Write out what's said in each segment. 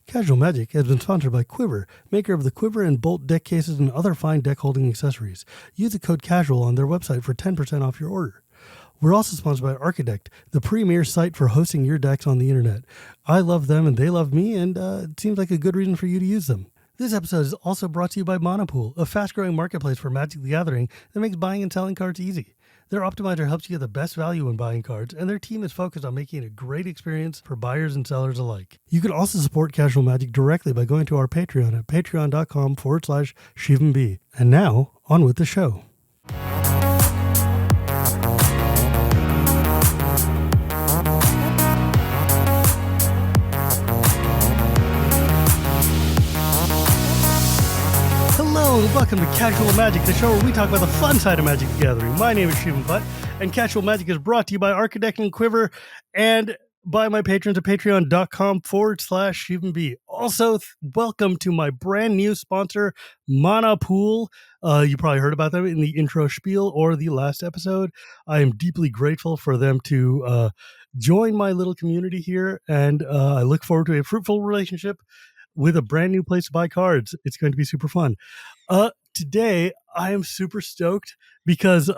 Casual Magic has been sponsored by Quiver, maker of the Quiver and Bolt deck cases and other fine deck holding accessories. Use the code CASUAL on their website for 10% off your order. We're also sponsored by Architect, the premier site for hosting your decks on the internet. I love them and they love me, and it seems like a good reason for you to use them. This episode is also brought to you by Monopool, a fast-growing marketplace for Magic the Gathering that makes buying and selling cards easy. Their optimizer helps you get the best value when buying cards, and their team is focused on making it a great experience for buyers and sellers alike. You can also support Casual Magic directly by going to our Patreon at patreon.com/ShivanB. And now, on with the show. Hello and welcome to Casual Magic, the show where we talk about the fun side of Magic the Gathering. My name is Shivam, Bhatt, and Casual Magic is brought to you by Architect and Quiver and by my patrons at patreon.com/ShivanB. Also, welcome to my brand new sponsor, Monopool. You probably heard about them in the intro spiel or the last episode. I am deeply grateful for them to join my little community here, and I look forward to a fruitful relationship with a brand new place to buy cards. It's going to be super fun. Today, I am super stoked because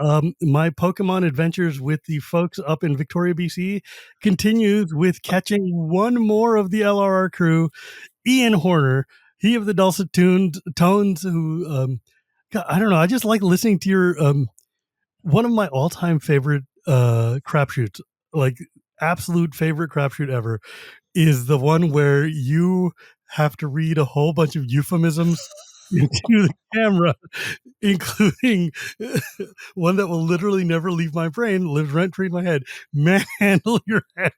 my Pokemon adventures with the folks up in Victoria, BC continues with catching one more of the LRR crew, Ian Horner, he of the dulcet tones who, God, I don't know, I just like listening to your, one of my all-time favorite crapshoots, like absolute favorite crapshoot ever, is the one where you have to read a whole bunch of euphemisms into the camera, including one that will literally never leave my brain, lives rent-free in my head. Manhandle your head.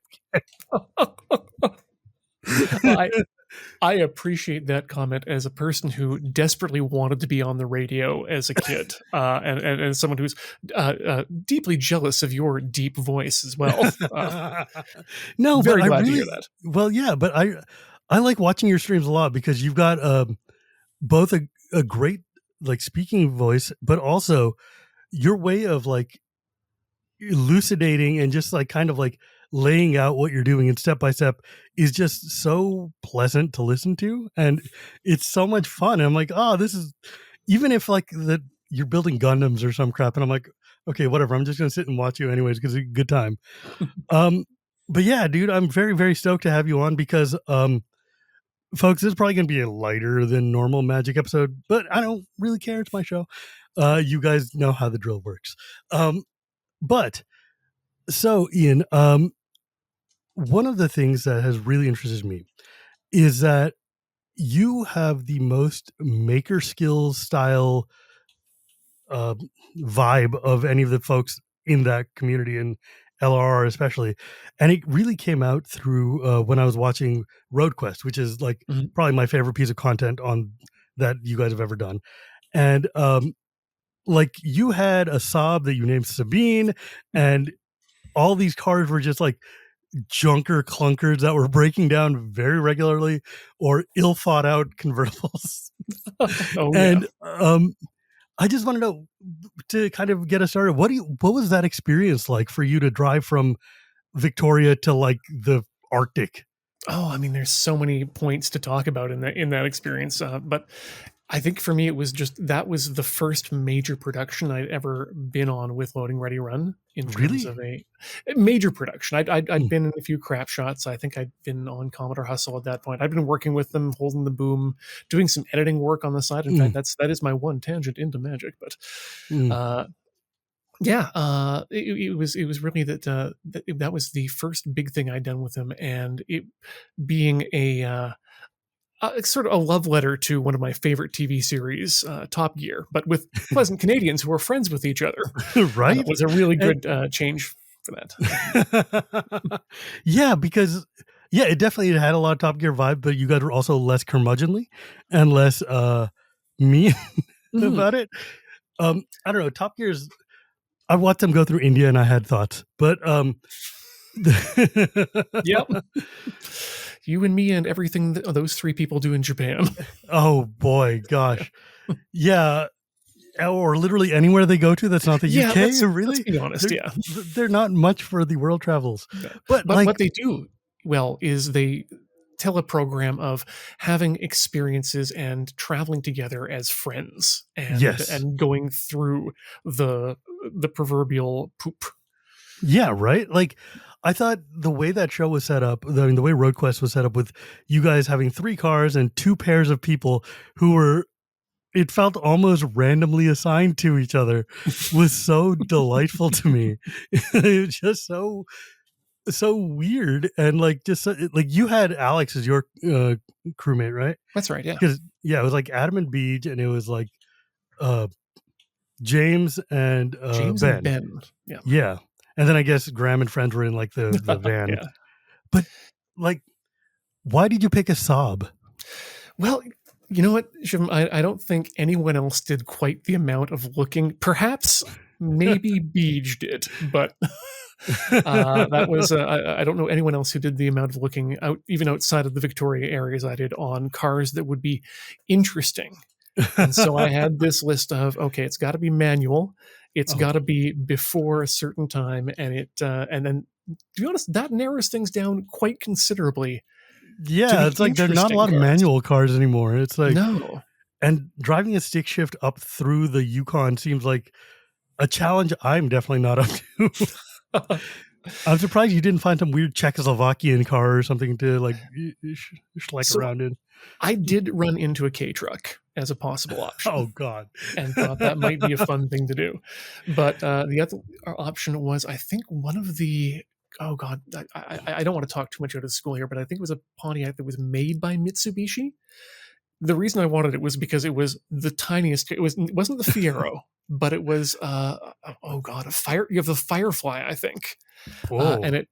I appreciate that comment as a person who desperately wanted to be on the radio as a kid, and as someone who's deeply jealous of your deep voice as well. No, very but glad I really, to hear that. Well, yeah, but I like watching your streams a lot because you've got both a great like speaking voice, but also your way of like elucidating and just like kind of like laying out what you're doing and step by step is just so pleasant to listen to, and it's so much fun. And I'm like, oh, this is, even if like that you're building Gundams or some crap, and I'm like, okay, whatever, I'm just gonna sit and watch you anyways because it's a good time. But yeah, dude, I'm very, very stoked to have you on because folks, this is probably going to be a lighter than normal Magic episode, but I don't really care. It's my show. You guys know how the drill works. But so Ian, one of the things that has really interested me is that you have the most maker skills style vibe of any of the folks in that community, and LRR especially, and it really came out through when I was watching Road Quest, which is like probably my favorite piece of content on that you guys have ever done. And like you had a Saab that you named Sabine, and all these cars were just like junker clunkers that were breaking down very regularly, or ill thought out convertibles. And I just want to know, to kind of get us started, what was that experience like for you to drive from Victoria to like the Arctic? Oh, I mean, there's so many points to talk about in that experience, but I think for me, it was just, that was the first major production I'd ever been on with Loading Ready Run in terms of a major production. I'd been in a few crap shots. I think I'd been on Commodore Hustle at that point. I'd been working with them, holding the boom, doing some editing work on the side. In fact, that is my one tangent into Magic. But it was really that was the first big thing I'd done with them, and it being sort of a love letter to one of my favorite TV series, Top Gear, but with pleasant Canadians who are friends with each other. Right. It was a really good change for that. Yeah, because it definitely had a lot of Top Gear vibe, but you guys were also less curmudgeonly and less mean about it. I don't know. Top Gear's, I watched them go through India and I had thoughts, but yep. You and me and everything that those three people do in Japan. Oh boy, gosh. Yeah. Or literally anywhere they go to that's not the UK, really? Let's be honest, they're not much for the world travels. But like, what they do well is they teleprogram of having experiences and traveling together as friends Yes. and going through the proverbial poop. Yeah, right? Like, I thought the way that show was set up, I mean, the way Road Quest was set up with you guys having 3 cars and 2 pairs of people who were it felt almost randomly assigned to each other was so delightful to me. It was just so weird and, like, just so like, you had Alex as your, crewmate, right? That's right, yeah. Because yeah, it was, like, Adam and Beej, and it was, like, uh, James and, James and Ben. Ben. Yeah. Yeah, and then I guess Graham and friends were in, like, the van. Yeah. But, like, why did you pick a Saab? Well, you know what, Shivam, I don't think anyone else did quite the amount of looking. Perhaps maybe Beej did, but that was I don't know anyone else who did the amount of looking out, even outside of the Victoria areas I did, on cars that would be interesting. And so I had this list of, okay, it's got to be manual, it's Oh, got to be before a certain time, and then to be honest, that narrows things down quite considerably to yeah, the it's like there are not a interesting lot of cars. manual cars anymore. It's like No. and driving a stick shift up through the Yukon seems like a challenge I'm definitely not up to. I'm surprised you didn't find some weird Czechoslovakian car or something to, like, schleck So around in. I did run into a K truck as a possible option Oh god. and thought that might be a fun thing to do. But the other option was, I think, one of the, oh god, I don't want to talk too much out of school here, but I think it was a Pontiac that was made by Mitsubishi. The reason I wanted it was because it was the tiniest. It wasn't the Fiero, but it was oh god, a fire. You have the Firefly, I think, Whoa. and it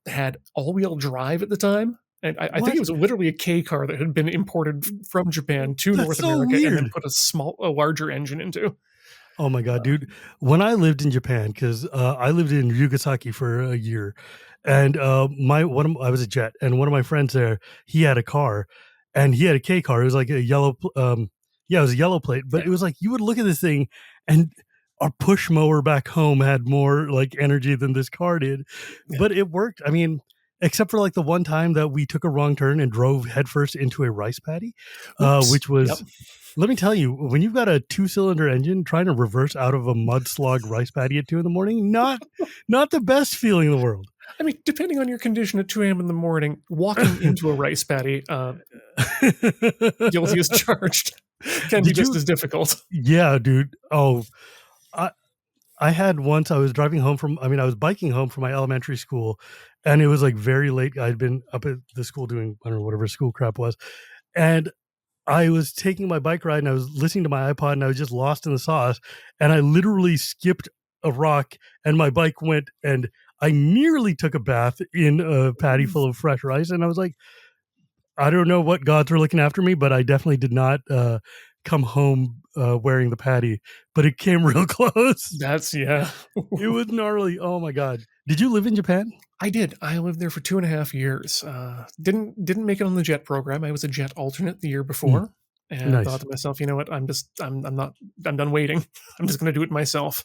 had all-wheel drive at the time. And I think What? it was literally a K car that had been imported from Japan to That's North so America and then weird. put a larger engine into. Oh my god, dude. When I lived in Japan, 'cause, I lived in Nagasaki for a year, and, I was a jet, and one of my friends there, he had a car, and he had a K car. It was like a yellow yeah, it was a yellow plate, but Yeah, it was like, you would look at this thing, and our push mower back home had more, like, energy than this car did, yeah. but it worked. I mean, except for, like, the one time that we took a wrong turn and drove headfirst into a rice paddy, Oops. which Yep. was let me tell you, when you've got a 2-cylinder engine, trying to reverse out of a mud slog rice paddy at 2 in the morning, not the best feeling in the world. I mean, depending on your condition at 2 a.m. in the morning, walking into a rice paddy, guilty as charged, can be Did just you as difficult. Yeah, dude. Oh, I I had once I was driving home from I mean, I was biking home from my elementary school, and it was, like, very late. I'd been up at the school doing, I don't know, whatever school crap was, and I was taking my bike ride and I was listening to my iPod and I was just lost in the sauce. And I literally skipped a rock and my bike went and I nearly took a bath in a paddy full of fresh rice. And I was like, I don't know what gods were looking after me, but I definitely did not come home wearing the paddy, but it came real close. That's yeah. It was gnarly. Oh my God. Did you live in Japan? I did. I lived there for 2.5 years. Didn't make it on the jet program. I was a jet alternate the year Mm, before, and thought nice. to myself, you know what? I'm not. I'm done waiting. I'm just going to do it myself.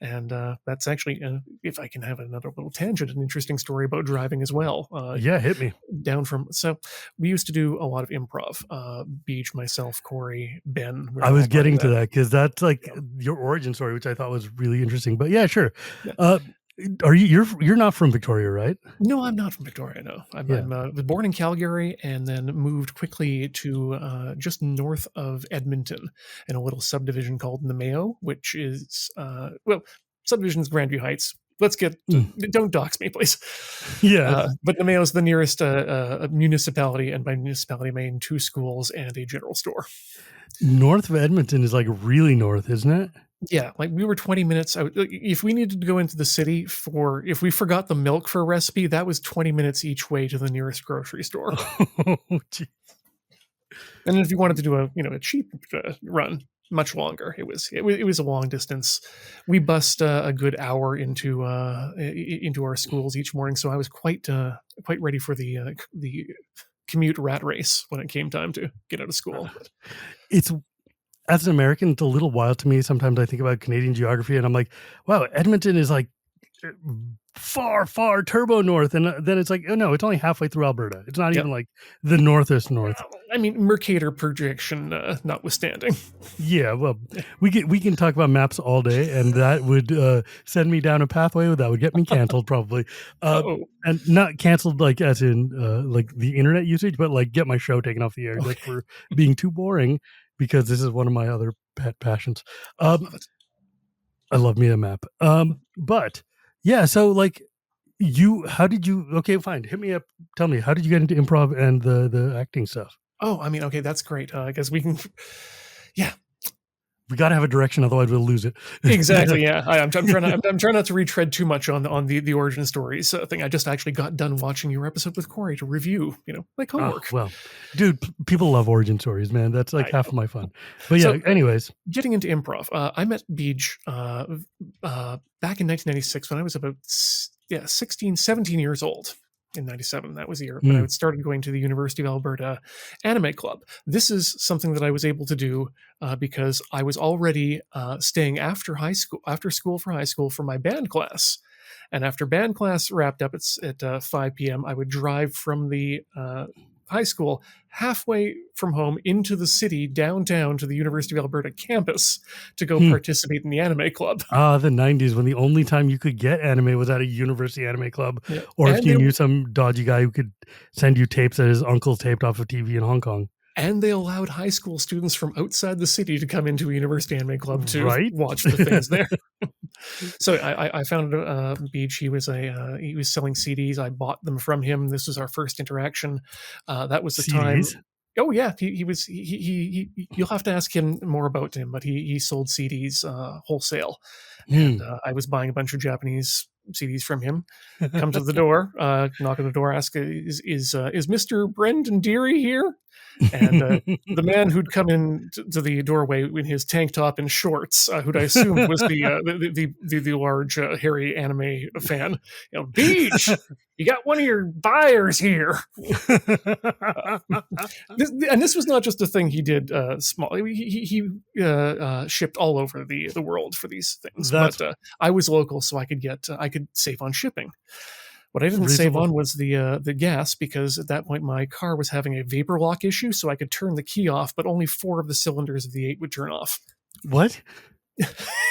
And that's actually, if I can have another little tangent, an interesting story about driving as well. Yeah, hit me. Down from so we used to do a lot of improv. Beach, myself, Corey, Ben. We I were was all part of getting to that. that because that's like Yeah. your origin story, which I thought was really interesting. But yeah, sure. Yeah. Uh, are you're not from Victoria, right? No, I'm not from Victoria. No, Yeah. was born in Calgary and then moved quickly to just north of Edmonton in a little subdivision called Namao, which is subdivision's Grandview Heights. Mm. Don't dox me, please. Yeah. But Namao is the nearest municipality, and by municipality I mean 2 schools and a general store. North of Edmonton is like really north, isn't it? Yeah, like we were 20 minutes out. If we needed to go into the city if we forgot the milk for a recipe, that was 20 minutes each way to the nearest grocery store. Oh, gee. And if you wanted to do a cheap run, much longer. It was a long distance. We bussed a good hour into our schools each morning, so I was quite ready for the commute rat race when it came time to get out of school. But It's as an American, it's a little wild to me. Sometimes I think about Canadian geography and I'm like, wow, Edmonton is like far turbo north, and then it's like, oh no, it's only halfway through Alberta. It's not Yep. even like the northest north. I mean, Mercator projection notwithstanding. Yeah, well, we can talk about maps all day, and that would send me down a pathway that would get me canceled probably. Oh, And not canceled like as in like the internet usage, but like get my show taken off the air like for being too boring, because this is one of my other pet passions. I love it. I love me a map. But yeah, so like how did you? Okay, fine. Hit me up. Tell me, how did you get into improv and the acting stuff? Oh, I mean, okay, that's great. I guess we can. Yeah, We got to have a direction, otherwise we'll lose it. exactly. Yeah, I'm trying not to retread too much on the origin stories thing. I just actually got done watching your episode with Corey to review, like homework. Well, dude, people love origin stories, man. That's like half of my fun. But yeah, So, anyways, getting into improv, I met Beej back in 1996 when I was about 16, 17 years old. In 97, that was the year when I started going to the University of Alberta Anime Club. This is something that I was able to do because I was already staying after school for high school for my band class. And after band class wrapped up at 5 p.m., I would drive from the high school halfway from home into the city downtown to the University of Alberta campus to go participate in the anime club. The 90s, when the only time you could get anime was at a university anime club, or And if you knew some dodgy guy who could send you tapes that his uncle taped off of TV in Hong Kong. And they allowed high school students from outside the city to come into a university anime club to watch the things there. So I found Beej. He was selling CDs. I bought them from him. This was our first interaction. That was the CDs? time. Oh yeah, you'll have to ask him more about him, but he sold CDs wholesale, and I was buying a bunch of Japanese CDs from him. Come to the door, knock on the door, ask, is Mr. Brendan Deary here? And the man who'd come in to the doorway in his tank top and shorts, who'd I assumed was the large hairy anime fan, Beej, you got one of your buyers here. This was not just a thing he did small. He shipped all over the world for these things. But I was local, so I could save on shipping. What I didn't save on was the gas, because at that point my car was having a vapor lock issue, so I could turn the key off, but only 4 of the cylinders of the 8 would turn off. What?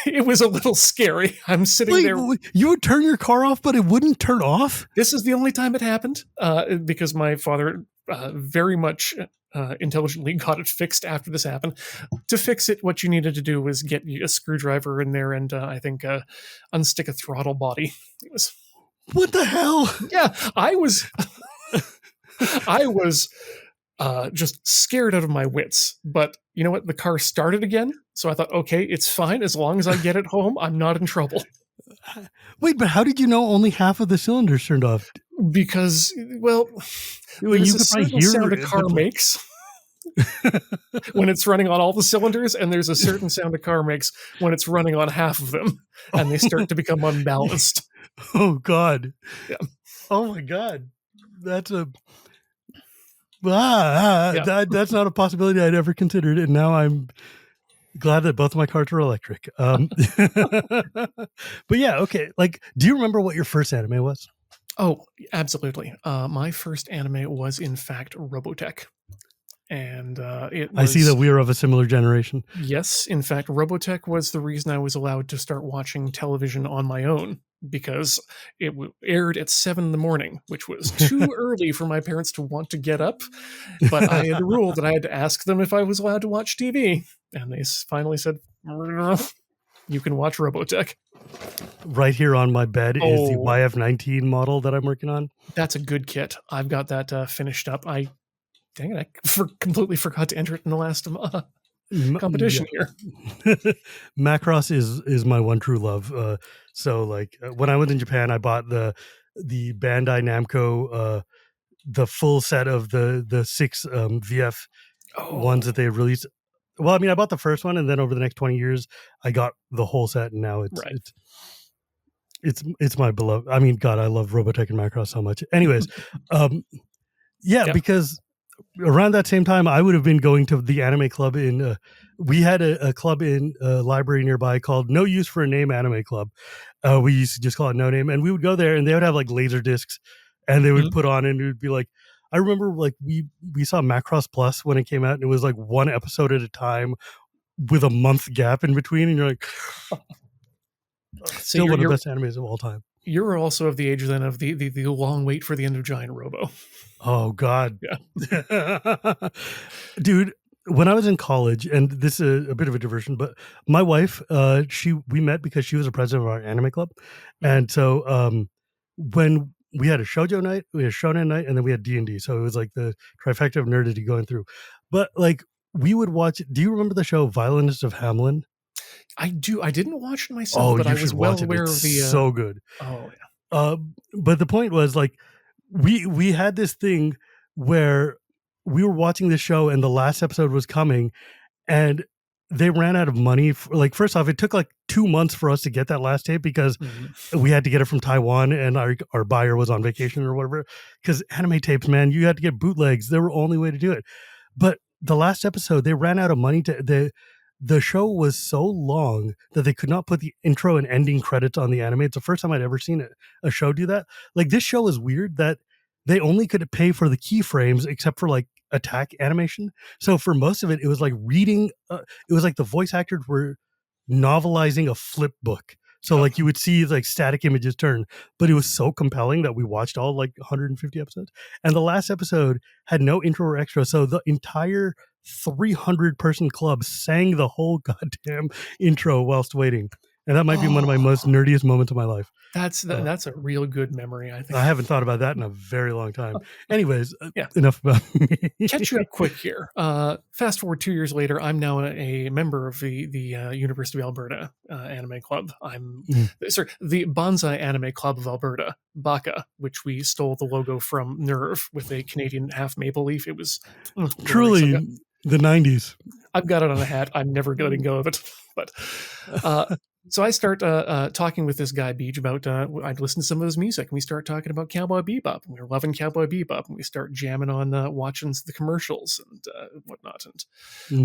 It was a little scary. I'm sitting there. You would turn your car off, but it wouldn't turn off? This is the only time it happened, because my father very much intelligently got it fixed after this happened. To fix it, what you needed to do was get a screwdriver in there and I think unstick a throttle body. It was... What the hell? Yeah, I was just scared out of my wits. But you know what? The car started again. So I thought, okay, it's fine. As long as I get it home, I'm not in trouble. Wait, but how did you know only half of the cylinders turned off? Because, well, there's a certain sound a car makes when it's running on all the cylinders, and there's a certain sound a car makes when it's running on half of them, and they start to become unbalanced. Oh God! Yeah. Oh my God! That's that's not a possibility I'd ever considered, and now I'm glad that both of my cars are electric. But yeah, okay. Like, do you remember what your first anime was? Oh, absolutely. My first anime was in fact Robotech. And I see that we are of a similar generation. Yes, in fact, Robotech was the reason I was allowed to start watching television on my own, because it aired at 7 a.m, which was too early for my parents to want to get up. But I had a rule that I had to ask them if I was allowed to watch TV, and they finally said, "You can watch Robotech." Right here on my bed is the YF-19 model that I'm working on. That's a good kit. I've got that finished up. Dang it, I completely forgot to enter it in the last competition here. Macross is my one true love. So like when I was in Japan, I bought the Bandai Namco the full set of the 6 VF ones that they released. Well, I mean, I bought the first one, and then over the next 20 years, I got the whole set, and now it's my beloved. I mean, God, I love Robotech and Macross so much. Anyways, yeah, because around that same time, I would have been going to the anime club in. We had a club in a library nearby called No Use for a Name Anime Club. We used to just call it No Name, and we would go there, and they would have like laser discs, and they would Mhm. put on, and it would be like. I remember like we saw Macross Plus when it came out, and it was like one episode at a time with a month gap in between, and you're like, So still one of the best animes of all time. you're also of the age then of the long wait for the end of Giant Robo. Oh God, Yeah. dude. When I was in college, and this is a bit of a diversion, but my wife, we met because she was a president of our anime club, Mhm. and so when we had a shoujo night, we had a shonen night, and then we had D&D. So it was like the trifecta of nerdity going through. But like we would watch. Do you remember the show Violinist of Hamelin? I do. I didn't watch it myself, Oh, but I you should was well watch it. aware It's of the. so good. Oh yeah. Uh, but the point was like we had this thing where we were watching the show and the last episode was coming and they ran out of money. Like first off, it took like 2 months for us to get that last tape because Mhm. we had to get it from Taiwan and our buyer was on vacation or whatever. Because anime tapes, man, you had to get bootlegs. They were the only way to do it. But the last episode, they ran out of money to the show was so long that they could not put the intro and ending credits on the anime. It's the first time I'd ever seen a show do that. Like this show is weird that they only could pay for the keyframes except for like attack animation. So for most of it, it was like reading. It was like the voice actors were novelizing a flip book. So Oh, like you would see like static images turn, but it was so compelling that we watched all like 150 episodes. And the last episode had no intro or extra, so the entire 300-person club sang the whole goddamn intro whilst waiting. And that might be one of my most oh, nerdiest moments of my life. Uh, that's a real good memory. I think. I haven't thought about that in a very long time. Anyways, Yeah. enough about me. Catch you up quick here. Fast forward 2 years later, I'm now a member of the University of Alberta Anime Club. I'm Mm. sorry, the Bonsai Anime Club of Alberta, BACA, which we stole the logo from Nerve with a Canadian half maple leaf. It was glorious. Truly the 90s. I've got it on a hat. I'm never letting go of it. But uh, so I start talking with this guy Beach about I'd listen to some of his music, and we start talking about Cowboy Bebop, and we were loving Cowboy Bebop, and we start jamming on watching the commercials and whatnot, and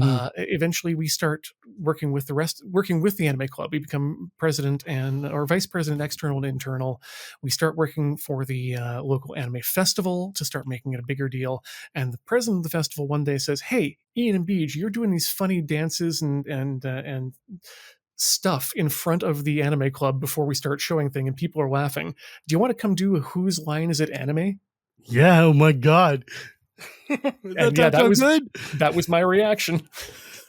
Mhm. eventually we start working with the anime club. We become president and or vice president, external and internal. We start working for the local anime festival to start making it a bigger deal. And the president of the festival one day says, "Hey, Ian and Beej, you're doing these funny dances and stuff in front of the anime club before we start showing thing, and people are laughing. Do you want to come do a Whose Line Is It anime?" Yeah, oh my God. And That yeah, sounds so good. that was my reaction.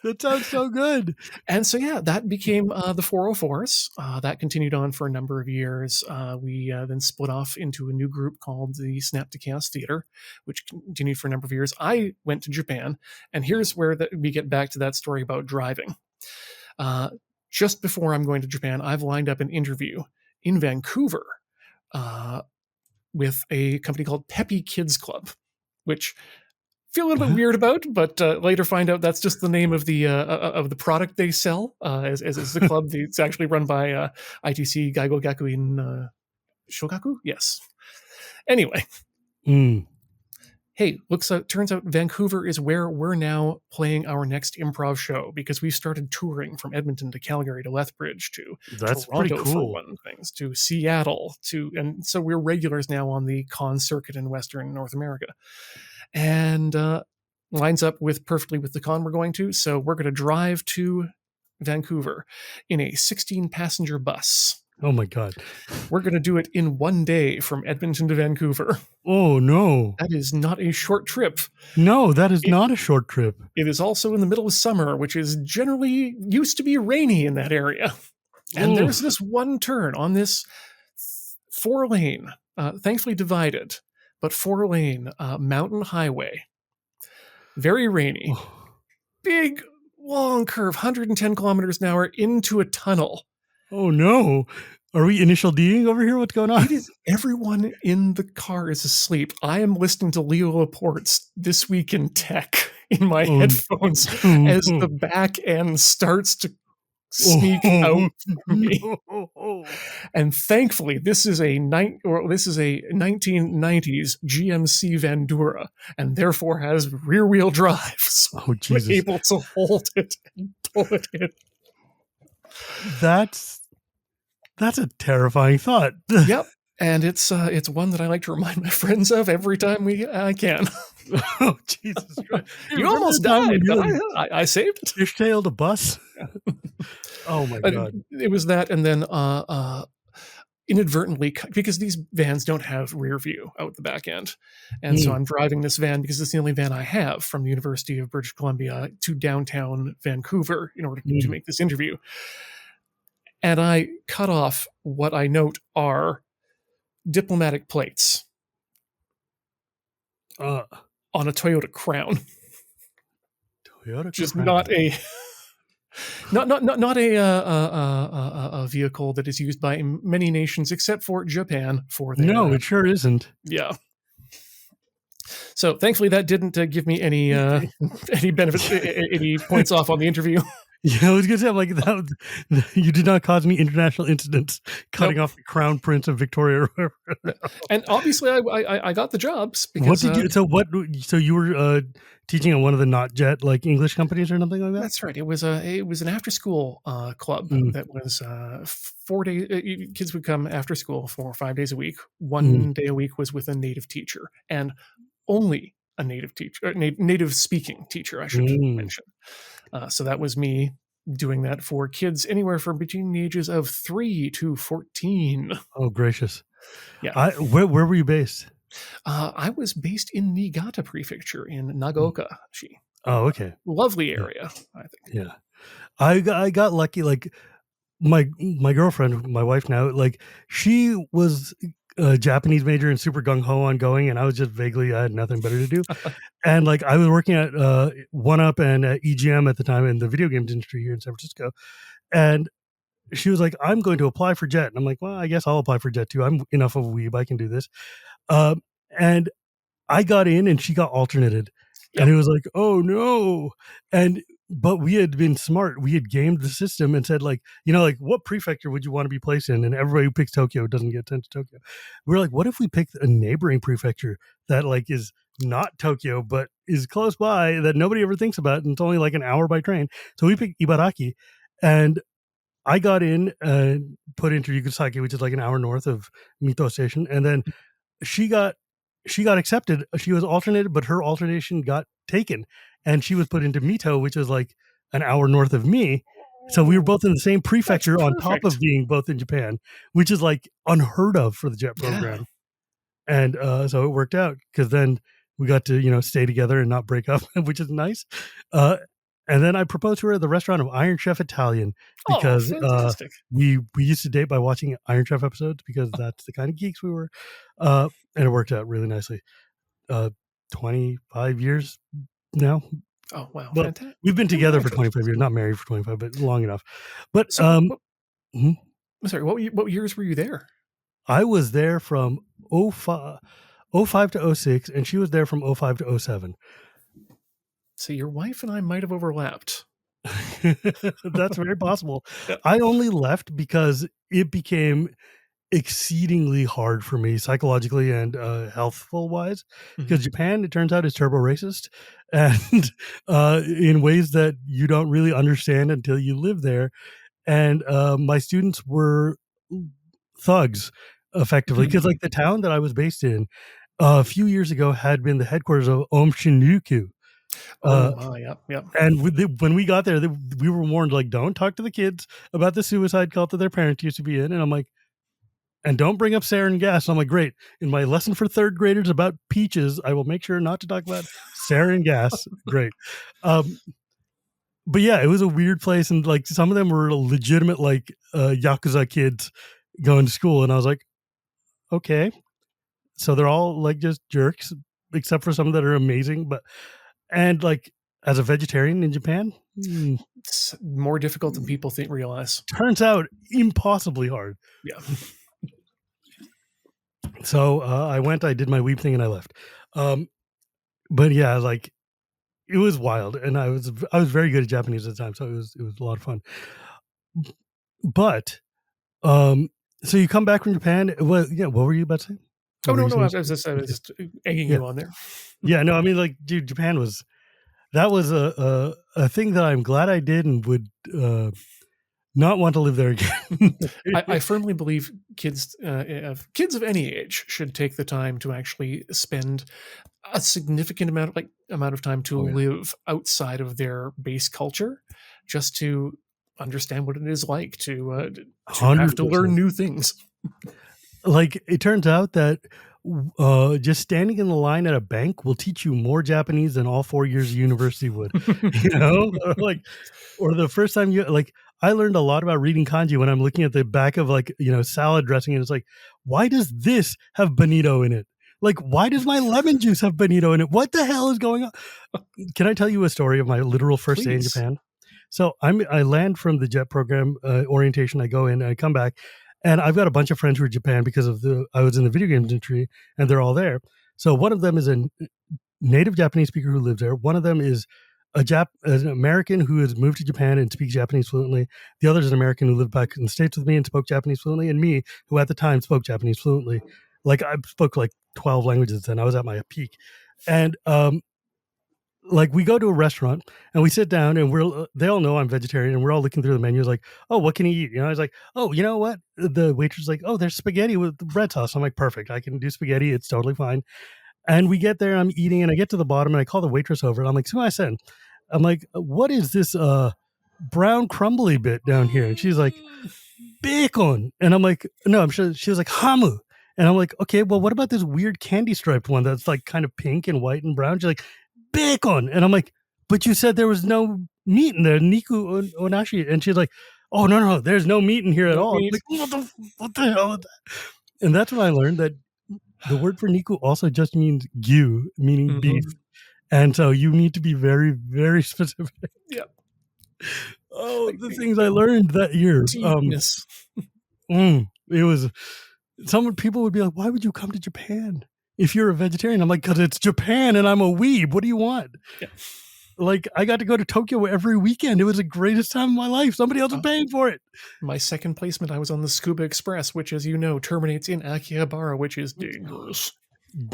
That sounds so good. And so, yeah, that became the 404s. That continued on for a number of years. We then split off into a new group called the Snap to Chaos Theater, which continued for a number of years. I went to Japan, and here's where we get back to that story about driving. Uh, just before I'm going to Japan, I've lined up an interview in Vancouver uh, with a company called Peppy Kids Club, which feel a little bit weird about, but later find out that's just the name of the product they sell. As the club, it's actually run by ITC Gaigo Gakuin Shogaku. Yes. Anyway, Mm, hey, turns out Vancouver is where we're now playing our next improv show because we started touring from Edmonton to Calgary to Lethbridge to that's pretty Toronto for cool. one things to Seattle and so we're regulars now on the con circuit in Western North America. And lines up with perfectly with the con we're going to. So we're going to drive to Vancouver in a 16 passenger bus. Oh my God. We're going to do it in one day from Edmonton to Vancouver. Oh no. That is not a short trip. No, that is It, not a short trip. it is also in the middle of summer, which is generally used to be rainy in that area. And Ooh. there's this one turn on this 4-lane, thankfully divided, but 4-lane mountain highway. Very rainy. Big, long curve, 110 kilometers an hour into a tunnel. Oh no. Are we initial D'ing over here? What's going on? It is everyone in the car is asleep. I am listening to Leo Laporte's This Week in Tech in my headphones as the back end starts to sneak out Oh, from me. no. And thankfully, this is a 1990s GMC Vandura, and therefore has rear wheel drive. So Oh, I'm Jesus. able to hold it and pull it in. That's a terrifying thought. Yep. And it's one that I like to remind my friends of every time I can. Oh, Jesus Christ. Hey, You remember almost the time when died, you but like I saved it. fishtailed a bus? Oh my God. It was that, and then inadvertently, because these vans don't have rear view out the back end, and so Mm, I'm driving this van because it's the only van I have from the University of British Columbia to downtown Vancouver in order to mm. make this interview. And I cut off what I note are diplomatic plates Uh, on a Toyota Crown, Toyota which is Crown. not a a vehicle that is used by many nations except for Japan for No, their it sure isn't. yeah. So thankfully that didn't give me any any benefits, any points off on the interview. Yeah, I was gonna say, I'm like, you did not cause any international incidents Nope. cutting off the crown prince of Victoria. And obviously I got the jobs What because did you? So what? So you were teaching at one of the not jet like English companies or something like that? that's right. It was an after school club Mm, that was 4 days. Kids would come after school for 5 days a week. mm, 1 day a week was with a native teacher, and only a native teacher, native speaking teacher, I should mm. mention. So that was me doing that for kids anywhere from between the ages of 3 to 14. Oh, gracious! Yeah. Where were you based? I was based in Niigata Prefecture in Nagaoka-shi. Oh, okay. Lovely Yeah, area, I think. yeah. I got lucky. Like my girlfriend, my wife now, like she was a Japanese major and super gung ho on going, and I was just vaguely I had nothing better to do, and like I was working at One Up and at EGM at the time in the video games industry here in San Francisco, and she was like, "I'm going to apply for Jet," and I'm like, "Well, I guess I'll apply for Jet too. I'm enough of a weeb, I can do this," and I got in and she got alternated. And Yep. it was like, "Oh no." And but we had been smart. We had gamed the system and said, like, like, what prefecture would you want to be placed in? And everybody who picks Tokyo doesn't get sent to Tokyo. We're like, what if we pick a neighboring prefecture that like is not Tokyo but is close by that nobody ever thinks about, and it's only like an hour by train. So we picked Ibaraki, and I got in and put into Yugasaki, which is like an hour north of Mito Station, and then she got accepted. She was alternated, but her alternation got taken, and she was put into Mito, which was like an hour north of me. So we were Oh, both in the same that's prefecture on top of perfect. being both in Japan, which is like unheard of for the jet Yeah. program. And so it worked out because then we got to stay together and not break up, which is nice. Uh, and then I proposed to her at the restaurant of Iron Chef Italian Oh, because fantastic. we used to date by watching Iron Chef episodes because that's the kind of geeks we were, and it worked out really nicely. uh 25 years now. Oh, wow, Well, fantastic. we've been together for 25 Congratulations. years, not married for 25, but long enough. But So mhm. sorry, what years were you there? I was there from '05 to '06, and she was there from '05 to '07. So your wife and I might have overlapped. That's very possible. Yeah. I only left because it became exceedingly hard for me psychologically and healthful wise, Mhm. because Japan, it turns out, is turbo racist, and in ways that you don't really understand until you live there. And my students were thugs effectively, because like the town that I was based in a few years ago had been the headquarters of Om Shinrikyo. Oh uh, my, yep, yep. and when we got there, we were warned, like, don't talk to the kids about the suicide cult that their parents used to be in. And I'm like, and don't bring up sarin gas. I'm like, great. In my lesson for third graders about peaches, I will make sure not to talk about sarin gas. Great. Um, but yeah, it was a weird place, and like some of them were legitimate like Yakuza kids going to school, and I was like, okay, so they're all like just jerks, except for some that are amazing. But and like as a vegetarian in Japan, It's more difficult than people realize. turns out impossibly hard. Yeah. So I went, I did my weeb thing, and I left. But yeah, like it was wild, and I was very good at Japanese at the time, so it was a lot of fun. But um, so you come back from Japan. Well, yeah. What were you about to say? Oh What were no, you no, saying? I was Okay. just egging Yeah, you on there. yeah. No, I mean, like, dude, Japan was that was a thing that I'm glad I did and would not want to live there again. I firmly believe kids of any age should take the time to actually spend a significant amount of time to Oh yeah, live outside of their base culture, just to understand what it is like to have hundred to learn percent. new things. Like it turns out that just standing in the line at a bank will teach you more Japanese than all 4 years of university would. You know, like or the first time you like I learned a lot about reading kanji when I'm looking at the back of like, salad dressing and it's like, why does this have bonito in it? Like, why does my lemon juice have bonito in it? What the hell is going on? Can I tell you a story of my literal first day in Please. Japan? So I land from the jet program orientation. I go in, I come back, and I've got a bunch of friends who are in Japan because of the I was in the video game industry, and they're all there. So one of them is a native Japanese speaker who lives there. One of them is an American who has moved to Japan and speaks Japanese fluently. The other is an American who lived back in the States with me and spoke Japanese fluently, and me, who at the time spoke Japanese fluently. Like I spoke like 12 languages then. I was at my peak. And like we go to a restaurant and we sit down and they all know I'm vegetarian and we're all looking through the menus like, oh, what can you eat? I was like, oh, you know what? The waitress is like, oh, there's spaghetti with red sauce. I'm like, perfect. I can do spaghetti. It's totally fine. And we get there, I'm eating, and I get to the bottom, and I call the waitress over, and I'm like, "Sumimasen." I'm like, "What is this brown crumbly bit down here?" And she's like, "Bacon." And I'm like, "No, I'm sure." She was like, "Hamu." And I'm like, "Okay, well, what about this weird candy striped one that's like kind of pink and white and brown?" She's like, "Bacon." And I'm like, "But you said there was no meat in there, Niku Onashi." And she's like, "Oh no, there's no meat in here at No all." I'm meat. like, what the hell is that? And that's when I learned that the word for Niku also just means gyu, meaning beef. Hmm. And so you need to be very, very specific. Yeah. Oh, Like the things I learned that year. deepness. It was people would be like, "Why would you come to Japan if you're a vegetarian?" I'm like, "Because it's Japan and I'm a weeb. What do you want?" Yeah. Like I got to go to Tokyo every weekend. It was the greatest time of my life. Somebody else was Uh, paying for it. my second placement, I was on the Scuba Express, which, as you know, terminates in Akihabara, which is dangerous.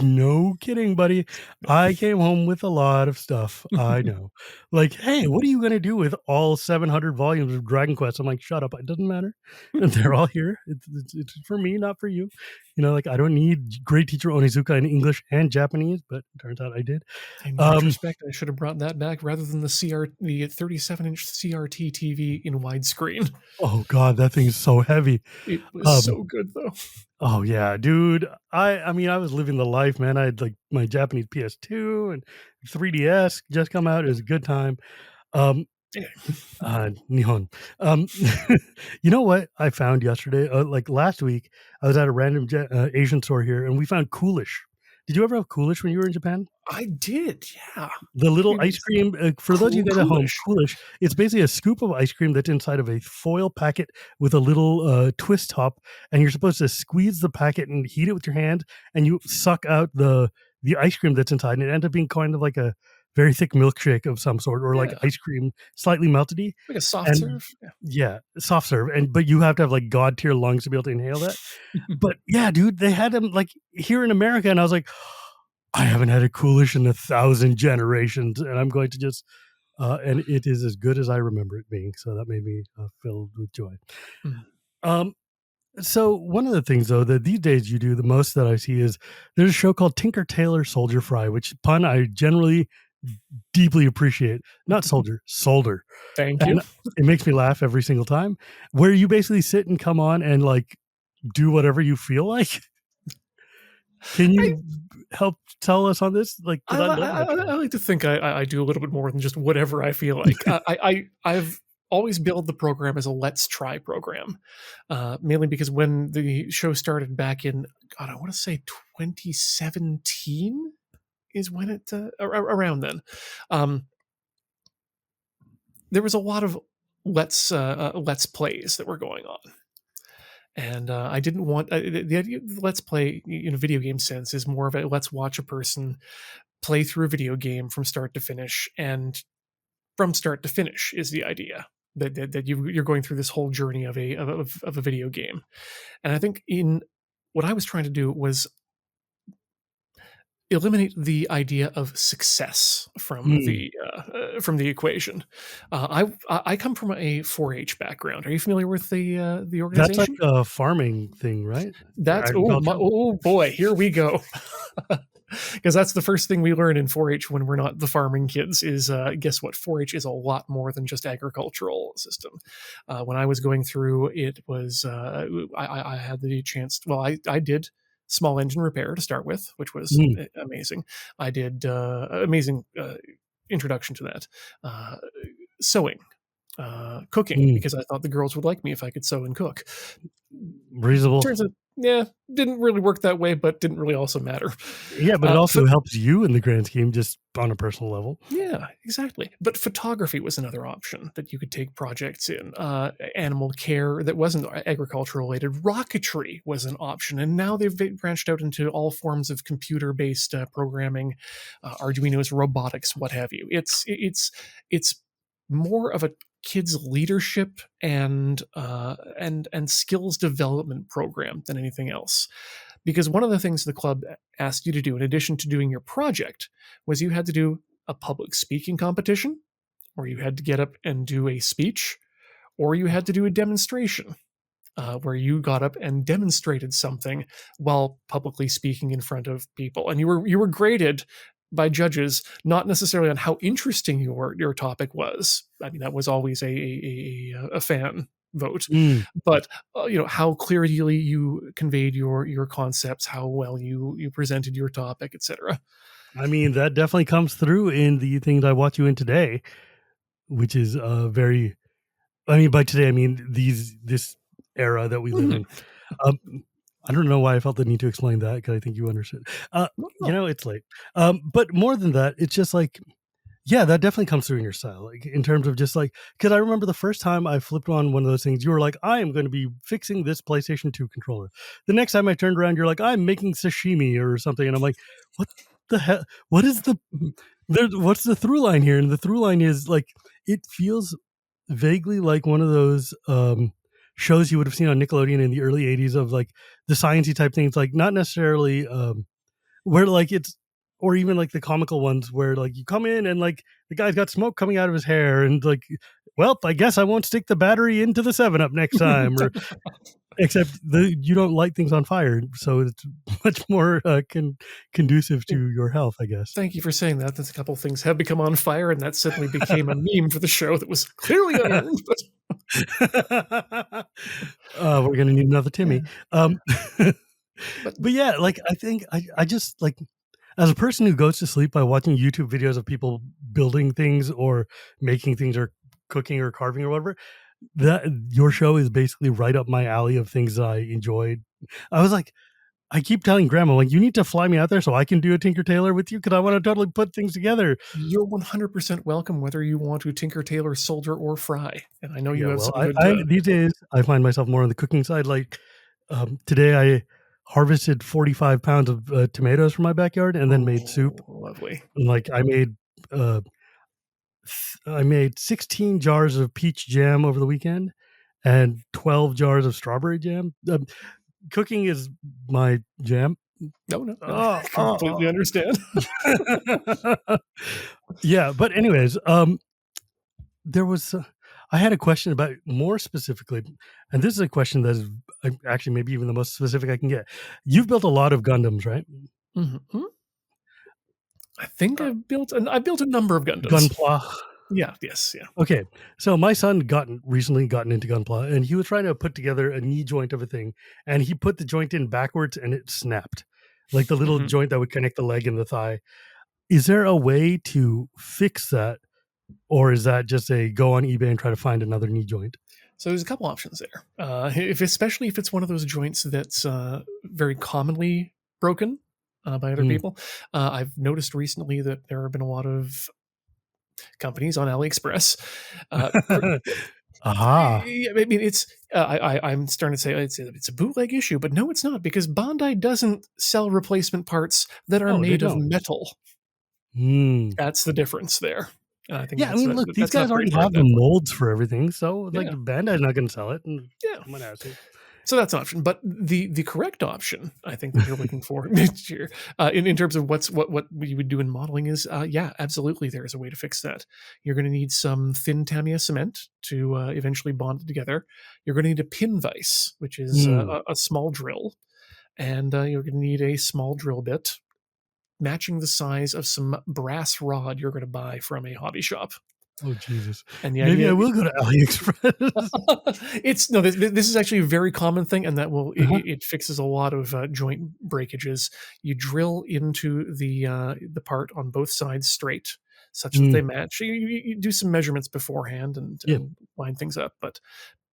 No kidding, buddy. I came home with a lot of stuff. I know. Like, hey, what are you going to do with all 700 volumes of Dragon Quest? I'm like, shut up. It doesn't matter. And they're all here. It's for me, not for you. Like, I don't need great teacher Onizuka in English and Japanese, but it turns out I did. In Um, retrospect, I should have brought that back rather than the 37-inch CRT TV in widescreen. oh, God, that thing is so heavy. It was Um, so good, though. oh, yeah, dude. I mean, I was living the life, man. I had like my Japanese PS2 and 3DS just come out. It was a good time. Um, Yeah. Nihon. Um, you know what I found yesterday? Like last week, I was at a random Asian store here, and we found Coolish. Did you ever have Coolish when you were in Japan? I did, yeah. The little It ice was cream. For those of you guys at home, coolish. Coolish. It's basically a scoop of ice cream that's inside of a foil packet with a little twist top, and you're supposed to squeeze the packet and heat it with your hand, and you suck out the ice cream that's inside, and it ends up being kind of like a very thick milkshake of some sort, or like Yeah, ice cream, slightly meltedy. like a soft And serve. Yeah. yeah, soft serve, but you have to have like god tier lungs to be able to inhale that. But yeah, dude, they had them like here in America, and I was like, I haven't had a Coolish in 1,000 generations, and I'm going to just and it is as good as I remember it being. So that made me filled with joy. Mm. Um, so one of the things though that these days you do the most that I see is there's a show called Tinker Tailor Soldier Fry, which pun I generally deeply appreciate. Not soldier, solder. Thank you. And it makes me laugh every single time. Where you basically sit and come on and like do whatever you feel like. Can I you help tell us on this? Like, I, because I love I, that show. I like to think I do a little bit more than just whatever I feel like. I've always billed the program as a let's try program, mainly because when the show started back in, God, I want to say 2017 is when it around then. Um, there was a lot of let's plays that were going on, and I didn't want the idea of the let's play in a video game sense is more of a let's watch a person play through a video game from start to finish, and from start to finish is the idea. that you're going through this whole journey of a video game. And I think in what I was trying to do was eliminate the idea of success Mm. from the equation. I come from a 4-H background. Are you familiar with the That's like organization? a farming thing, right? Or That's agricultural? oh boy, here we go. Because that's the first thing we learn in 4-H when we're not the farming kids is guess what, 4-H is a lot more than just agricultural system. When I was going through it was I had the chance, well, I did small engine repair to start with, which was Mm. amazing. I did amazing introduction to that. Sewing, cooking, Mm. because I thought the girls would like me if I could sew and cook. Reasonable. Turns out, yeah, didn't really work that way, but didn't really also matter. Yeah, but it Pho also helps you in the grand scheme, just on a personal level. Yeah, exactly. But photography was another option that you could take projects in. Animal care that wasn't agricultural related. Rocketry was an option, and now they've branched out into all forms of computer-based programming, Arduino's, robotics, what have you. It's more of a kids leadership and skills development program than anything else. Because one of the things the club asked you to do, in addition to doing your project, was you had to do a public speaking competition, or you had to get up and do a speech, or you had to do a demonstration where you got up and demonstrated something while publicly speaking in front of people, and you were graded by judges not necessarily on how interesting your topic was. I mean, that was always a fan vote, Mm. but how clearly you conveyed your concepts, how well you presented your topic, etc. I mean, that definitely comes through in the things I watch you in today, which is very. I mean, by today, I mean this era that we live in. Um, I don't know why I felt the need to explain that because I think you understood. Oh, It's late. But more than that, it's just like, yeah, that definitely comes through in your style, like in terms of just like, because I remember the first time I flipped on one of those things, you were like, I am going to be fixing this PlayStation 2 controller. The next time I turned around, you're like, I'm making sashimi or something. And I'm like, what the hell? What is what's the through line here? And the through line is like, it feels vaguely like one of those shows you would have seen on Nickelodeon in the early 80s of like the sciencey type things, like not necessarily where like it's, or even like the comical ones where like you come in and like the guy's got smoke coming out of his hair and like, well, I guess I won't stick the battery into the 7-Up next time, or except you don't light things on fire, so it's much more conducive to your health, I guess. thank you for saying that. That's a couple of things have become on fire, and that suddenly became a meme for the show that was clearly unearned. But We're gonna need another Timmy. yeah, Um, but but yeah, like I think I just like, as a person who goes to sleep by watching YouTube videos of people building things or making things or cooking or carving or whatever, that your show is basically right up my alley of things that I enjoyed. I was like, I keep telling Grandma, like, you need to fly me out there so I can do a Tinker Tailor with you because I want to totally put things together. you're 100% welcome, whether you want to tinker, tailor, solder, or fry. And I know you Yeah, have well, some good. I these days I find myself more on the cooking side. Like today, I harvested 45 pounds of tomatoes from my backyard and then made soup. Lovely. And like uh, I made 16 jars of peach jam over the weekend and 12 jars of strawberry jam. Cooking is my jam. No, Oh, I oh, completely understand. oh. Yeah, but anyways, there was I had a question about more specifically, and this is a question that is actually maybe even the most specific I can get. You've built a lot of Gundams, right? Mhm. I think I've built a number of Gundams. Gunpla. Yeah. Yes. Yeah. Okay, so my son recently gotten into Gunpla, and he was trying to put together a knee joint of a thing, and he put the joint in backwards, and it snapped, like the little Mhm. joint that would connect the leg and the thigh. Is there a way to fix that, or is that just a go on eBay and try to find another knee joint? So there's a couple options there. Especially if it's one of those joints that's very commonly broken by other Mm. people. I've noticed recently that there have been a lot of companies on AliExpress. Aha. I mean, I'm starting to say it's a bootleg issue, but no, it's not, because Bandai doesn't sell replacement parts that are No, they made of don't. metal. Mm. That's the difference there. I think Yeah, I mean, look, these that's not guys very already far have at the that point. molds for everything, so like Yeah, Bandai's not going to sell it, and yeah. someone has to. So that's an option, but the correct option, I think, that you're looking for here, in terms of what you would do in modeling is, yeah, absolutely, there is a way to fix that. You're going to need some thin Tamiya cement to eventually bond it together. You're going to need a pin vise, which is Mm. a small drill, and you're going to need a small drill bit matching the size of some brass rod you're going to buy from a hobby shop. Oh Jesus! And the Maybe idea I will go to AliExpress. it's no this is actually a very common thing, and that will Uh-huh. it fixes a lot of joint breakages. You drill into the part on both sides straight such that they Mm. match. You do some measurements beforehand Yeah. and line things up, but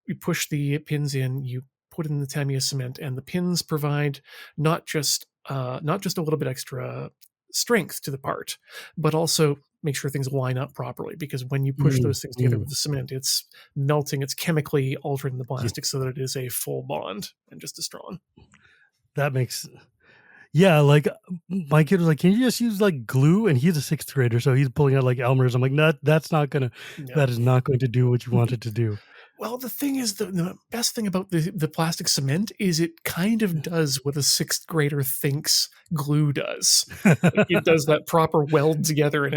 you push the pins in, you put in the Tamiya cement, and the pins provide not just a little bit extra strength to the part, but also make sure things line up properly. Because when you push Mm. those things together Mm. with the cement, it's melting, it's chemically altering the Yeah. plastic so that it is a full bond and just as strong. That makes. Yeah, like my kid was like, "Can you just use like glue?" And he's a sixth grader, so he's pulling out like Elmer's. I'm like, "No, Yeah. that is not going to do what you want it to do." Well, the thing is, the best thing about the plastic cement is it kind of does what a sixth grader thinks glue does. Like it does that proper weld together, and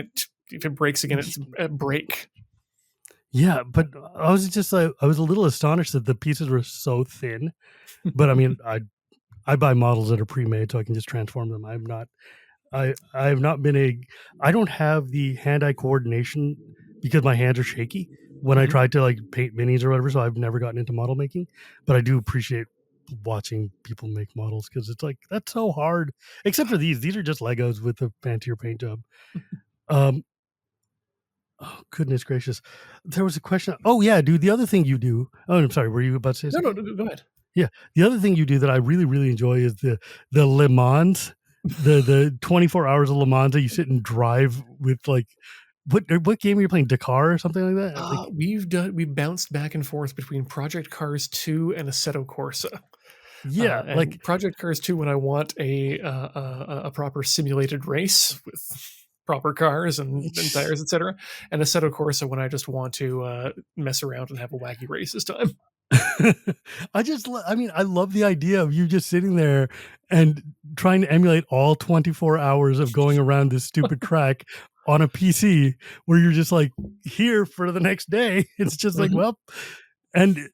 if it breaks again, it's a break. Yeah, but I was just like, I was a little astonished that the pieces were so thin. But I mean, I buy models that are pre-made, so I can just transform them. I have not been a I don't have the hand-eye coordination because my hands are shaky when I Mhm. try to like paint minis or whatever. So I've never gotten into model making, but I do appreciate watching people make models because it's like that's so hard. Except for these are just Legos with a fancier paint job. Um, oh goodness gracious, there was a question. Oh yeah, dude, the other thing you do. Oh, I'm sorry. Were you about to say No, no, something? no, go ahead. Yeah. The other thing you do that I really, really enjoy is the Le Mans, the 24 hours of Le Mans that you sit and drive with like what game are you playing? Dakar or something like that? Like We bounced back and forth between Project Cars 2 and Assetto Corsa. yeah, like And Project Cars 2 when I want a proper simulated race with proper cars and tires, etc. And Assetto Corsa when I just want to mess around and have a wacky race this time. I mean, I love the idea of you just sitting there and trying to emulate all 24 hours of going around this stupid track on a PC where you're just like here for the next day. It's just like, Mhm. well, and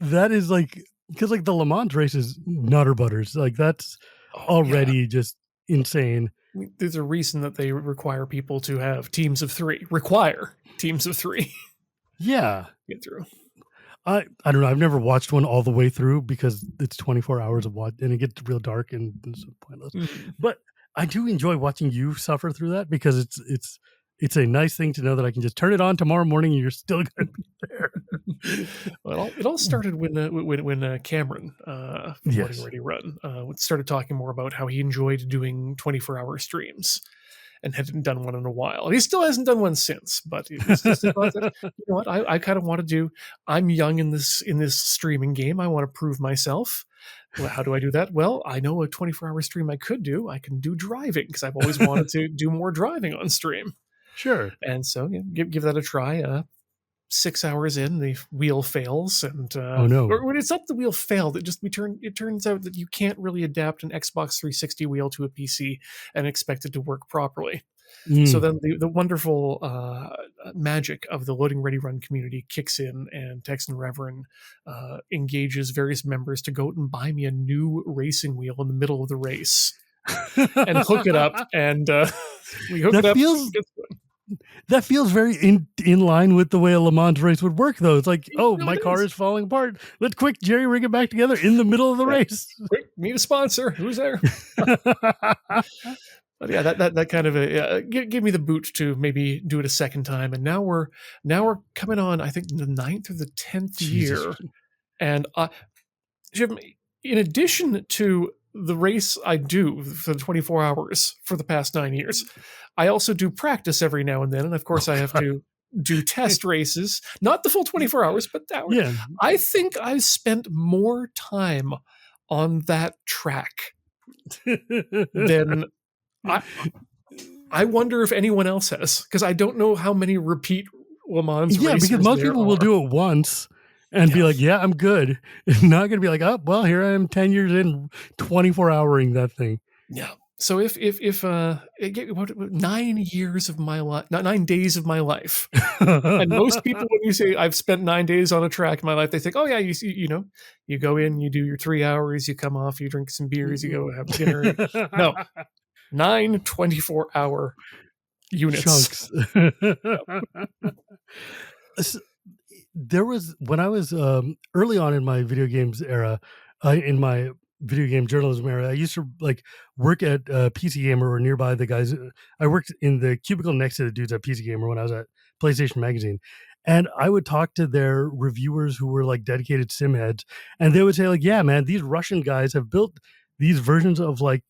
that is like because like the Le Mans race is nutter butters. Like that's Oh yeah, already just insane. there's a reason that they require people to have teams of three. Require teams of three Yeah. get through. I don't know. I've never watched one all the way through because it's 24 hours of watch and it gets real dark and it's pointless. Mhm. But I do enjoy watching you suffer through that because it's a nice thing to know that I can just turn it on tomorrow morning and you're still going to be there. Well, it all started when Cameron from Loading Yes. Ready Run started talking more about how he enjoyed doing 24-hour streams and hadn't done one in a while. He still hasn't done one since, but it was just a thought that you know what I kind of want to do. I'm young in this streaming game. I want to prove myself. Well, how do I do that? Well, I know a 24-hour stream I could do. I can do driving because I've always wanted to do more driving on stream. Sure. And so yeah, give that a try. 6 hours in, the wheel fails, and Oh no. or when it's not the wheel failed, it turns out that you can't really adapt an Xbox 360 wheel to a PC and expect it to work properly. So Mm. then the wonderful magic of the Loading Ready Run community kicks in, and Texan Reverend engages various members to go out and buy me a new racing wheel in the middle of the race and hook it up, and we hook it that up. feels that feels very in line with the way a Le Mans race would work, though. It's like, oh, No, my it car is. is falling apart. Let's quick jerry rig it back together in the middle of the Yeah. race. Quick, need a sponsor. Who's there? But yeah, that kind of give me the boot to maybe do it a second time. And now we're coming on, I think, the ninth or the 10th Jesus. year. And in addition to the race I do for the 24 hours for the past 9 years, I also do practice every now and then. And of course, Oh, I have God. to do test races, not the full 24 hours, but the hour. Yeah. I think I've spent more time on that track than I, I wonder if anyone else has, because I don't know how many repeat Le Mans Yeah, because racers most there people will are. do it once and be Yeah. like, "Yeah, I'm good." It's not going to be like, "Oh, well, here I am 10 years in 24-houring that thing." Yeah. So if 9 years of my life, not 9 days of my life, and most people, when you say I've spent 9 days on a track in my life, they think, oh yeah, you go in, you do your 3 hours, you come off, you drink some beers, you go have dinner. No, 9 24-hour units. Chunks. S- there was when I was early on in my video games era, in my video game journalism era, I used to like work at PC Gamer or nearby the guys. I worked in the cubicle next to the dudes at PC Gamer when I was at PlayStation Magazine, and I would talk to their reviewers who were like dedicated sim heads, and they would say like, "Yeah, man, these Russian guys have built these versions of like."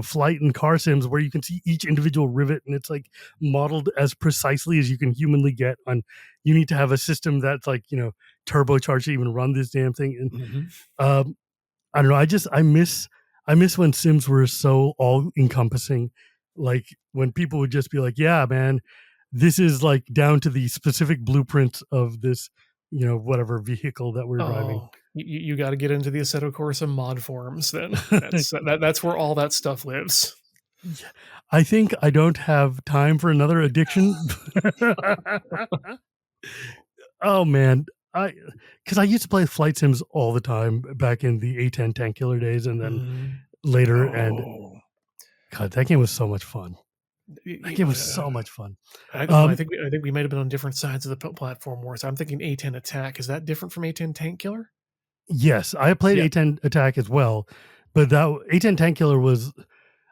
Flight and car sims where you can see each individual rivet and it's like modeled as precisely as you can humanly get on. You need to have a system that's like turbocharged to even run this damn thing. And Mm-hmm. I don't know. I miss when Sims were so all encompassing. Like when people would just be like, "Yeah, man, this is like down to the specific blueprints of this, whatever vehicle that we're driving." Oh, you got to get into the Assetto Corsa mod forums. Then that's where all that stuff lives. I think I don't have time for another addiction. Oh man, I because I used to play flight sims all the time back in the A10 Tank Killer days, and then Mm. later. And Oh, God, that game was so much fun. That game was uh, so much fun. I don't know. Um, I think we might have been on different sides of the platform wars. I'm thinking A10 Attack. Is that different from A10 Tank Killer? yes, I played Yeah. A10 Attack as well, but that A10 Tank Killer was.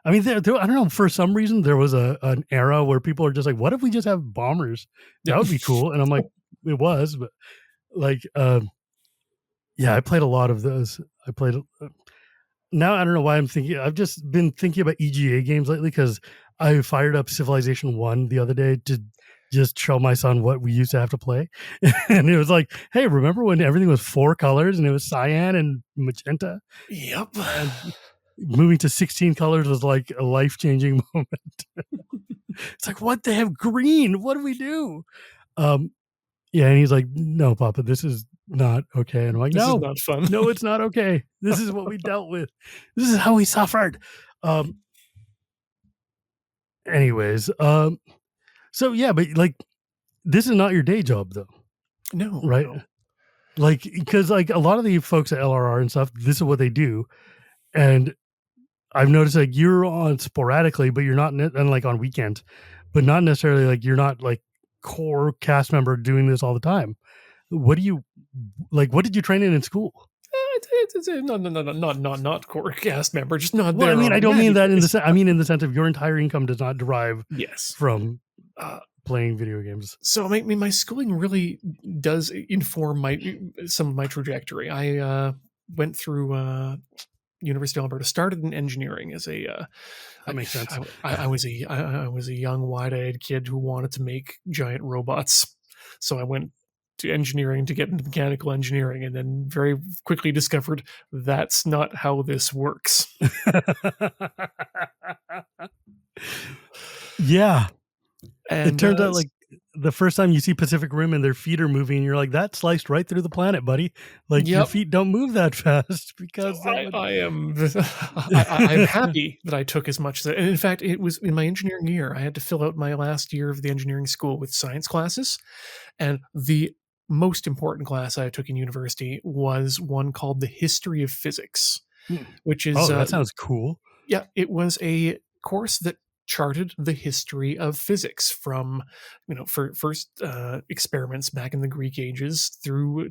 I mean, I don't know. For some reason, there was an era where people are just like, "What if we just have bombers? That Yep. would be cool." And I'm like, "It was," but like, yeah, I played a lot of those. I played. Now I don't know why I'm thinking. I've just been thinking about EGA games lately because I fired up Civilization 1 the other day to just show my son what we used to have to play. And it was like, hey, remember when everything was 4 colors and it was cyan and magenta? Yep. And moving to 16 colors was like a life-changing moment. It's like, what? They have green. What do we do? Um, yeah, and he's like, "No, Papa, this is not okay." And I'm like, This is "No, not fun. no, it's not okay. This is what we dealt with. This is how we suffered." Um, anyways, so yeah, but like, this is not your day job, though, No, right? no. Like, because like a lot of the folks at LRR and stuff, this is what they do, and I've noticed like you're on sporadically, but you're not, and like on weekends, but not necessarily like you're not like core cast member doing this all the time. What do you like? What did you train in school? Not core cast member, just not Well, I there mean, on I a don't mean natty that in basis. I mean in the sense of your entire income does not derive Yes. from Uh, playing video games. so I mean, my schooling really does inform some of my trajectory. I went through University of Alberta, started in engineering as That makes sense. I was a young, wide-eyed kid who wanted to make giant robots. So I went to engineering to get into mechanical engineering, and then very quickly discovered that's not how this works. Yeah, it And turns out like the first time you see Pacific Rim and their feet are moving, you're like, that sliced right through the planet, buddy. Like your yep. feet don't move that fast So because that would. I am I'm happy that I took as much as and in fact it was in my engineering year I had to fill out my last year of the engineering school with science classes, and the most important class I took in university was one called the history of physics, which is Oh, that sounds cool. yeah, it was a course that charted the history of physics from for first experiments back in the Greek ages through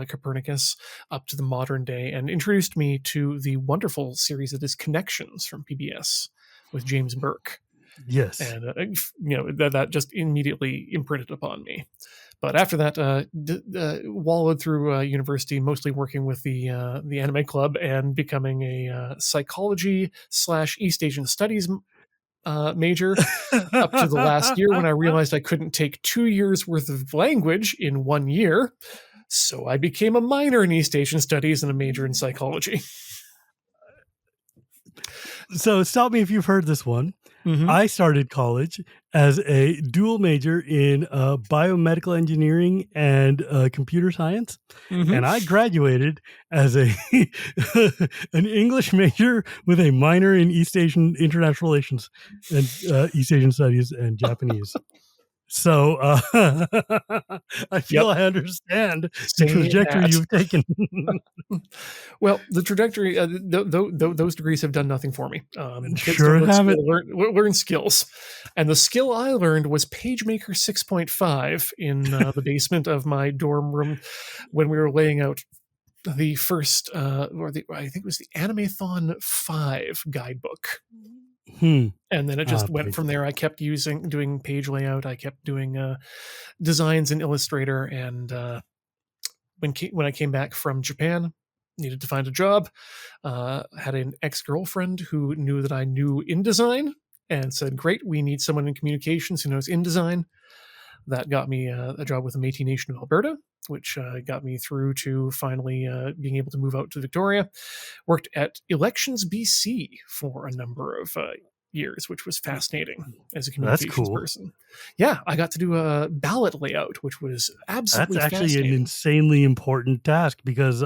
Copernicus up to the modern day, and introduced me to the wonderful series that is Connections from PBS with James Burke. Yes. And that just immediately imprinted upon me. But after that, wallowed through university, mostly working with the anime club and becoming a psychology / East Asian studies major up to the last year when I realized I couldn't take 2 years worth of language in 1 year. So I became a minor in East Asian studies and a major in psychology. So stop me if you've heard this one. Mhm. I started college as a dual major in biomedical engineering and computer science, Mhm. and I graduated as a an English major with a minor in East Asian international relations and East Asian studies and Japanese. So I feel Yep. I understand the Same trajectory hat. you've taken. Well, the trajectory, those degrees have done nothing for me. Kids don't Sure go to school haven't. to learn skills, and the skill I learned was PageMaker 6.5 in the basement of my dorm room when we were laying out the first, I think it was the Animathon 5 guidebook. Hmm. And then it just went Page. from there. I kept doing page layout. I kept doing designs in Illustrator, and when I came back from Japan, needed to find a job. Had an ex girlfriend who knew that I knew InDesign and said, "Great, we need someone in communications who knows InDesign." That got me a job with the Métis Nation of Alberta, which got me through to finally being able to move out to Victoria. Worked at Elections BC for a number of years, which was fascinating as a That's communications cool. person. Yeah, I got to do a ballot layout, which was That's absolutely actually an fascinating. insanely important task because,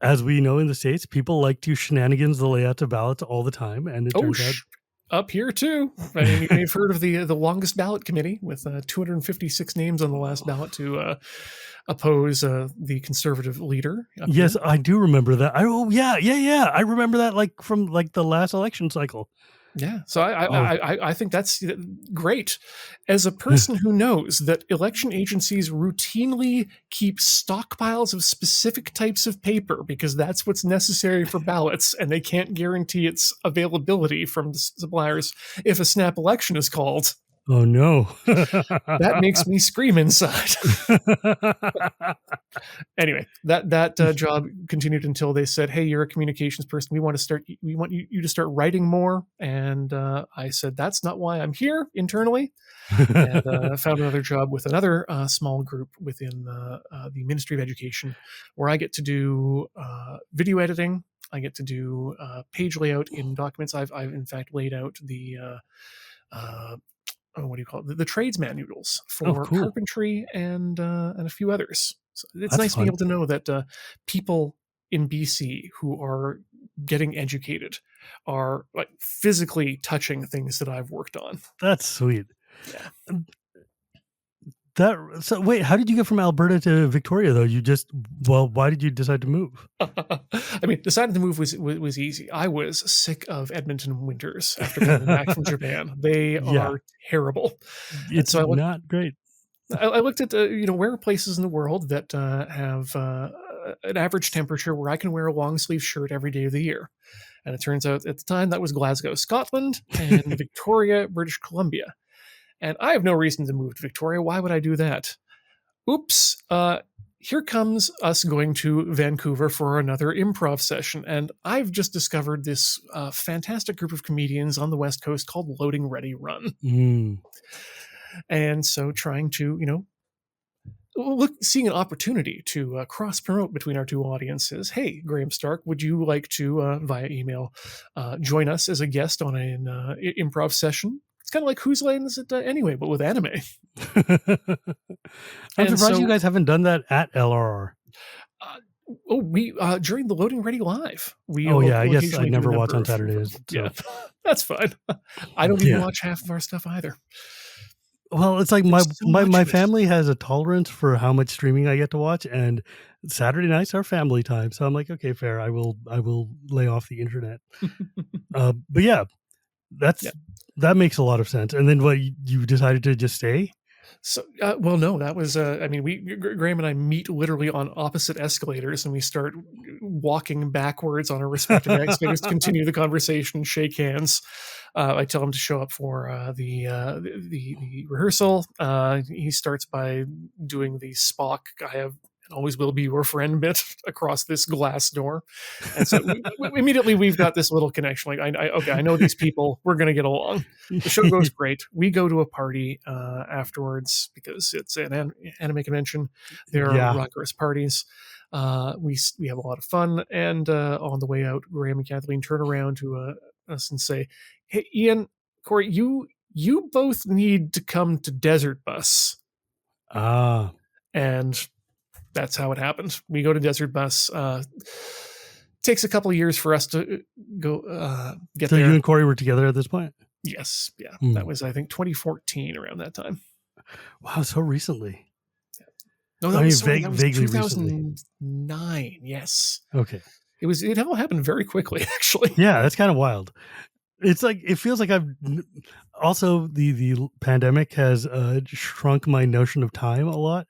as we know in the States, people like to shenanigans the layouts of ballots all the time. And it Oh, turns out, up here too. I mean, you may have heard of the longest ballot committee with 256 names on the last ballot to oppose the conservative leader up yes, here. I do remember that. Oh, yeah, yeah, yeah. I remember that like from like the last election cycle. Yeah, so Oh, I think that's great. As a person who knows that election agencies routinely keep stockpiles of specific types of paper because that's what's necessary for ballots, and they can't guarantee its availability from the suppliers if a snap election is called, oh no. that makes me scream inside. Anyway, that job continued until they said, "Hey, you're a communications person. We want you to start writing more." And I said, "That's not why I'm here internally." And found another job with another small group within the Ministry of Education, where I get to do video editing. I get to do page layout in documents. I've in fact laid out the what do you call it? The trades manuals Oh, for cool. carpentry and a few others. So it's That's nice being fun. able to know that people in BC who are getting educated are like physically touching things that I've worked on. That's sweet. Yeah. That so wait, how did you get from Alberta to Victoria though? You just well, why did you decide to move? I mean, deciding to move was easy. I was sick of Edmonton winters after coming back from Japan. They Yeah, are terrible, and it's so not great. I looked at where are places in the world that have an average temperature where I can wear a long sleeve shirt every day of the year, and it turns out at the time that was Glasgow, Scotland, and Victoria, British Columbia. And I have no reason to move to Victoria. Why would I do that? Oops. Here comes us going to Vancouver for another improv session. And I've just discovered this fantastic group of comedians on the West Coast called Loading Ready Run. Mm. And so trying to, seeing an opportunity to cross promote between our two audiences. Hey, Graham Stark, would you like to, via email, join us as a guest on an improv session? It's kind of like Whose Line Is It Anyway, but with anime. I'm And surprised you so guys haven't done that at LRR. uh, we during the Loading Ready Live, we Oh yeah, I will guess I occasionally do a never watch number on of Saturdays. yeah, So that's fine. I don't even yeah. watch half of our stuff either. Well, it's like my There's so my much my of it. family has a tolerance for how much streaming I get to watch, and Saturday nights are family time. So I'm like, okay, fair. I will lay off the internet. But yeah, Yeah. that makes a lot of sense. And then what you decided to just stay? So, well, no, that was. I mean, Graham and I meet literally on opposite escalators, and we start walking backwards on our respective escalators to continue the conversation, shake hands. I tell him to show up for the rehearsal. He starts by doing the Spock "I have and always will be your friend" bit across this glass door, and so immediately we've got this little connection. Like, okay, I know these people. We're gonna get along. The show goes great. We go to a party afterwards because it's an anime convention. There are Yeah. raucous parties. We have a lot of fun, and on the way out, Graham and Kathleen turn around to us and say, "Hey, Ian." Corey, you both need to come to Desert Bus, Ah, and that's how it happened. We go to Desert Bus. Takes a couple of years for us to go get so you there. and Corey were together at this point? Yes, yeah, that Hmm. was I think 2014 around that time. Wow, so recently. No, I mean, that was vaguely recently. 2009. Yes, Okay. it all happened very quickly actually. Yeah, that's kind of wild. It's like it feels like also the pandemic has shrunk my notion of time a lot,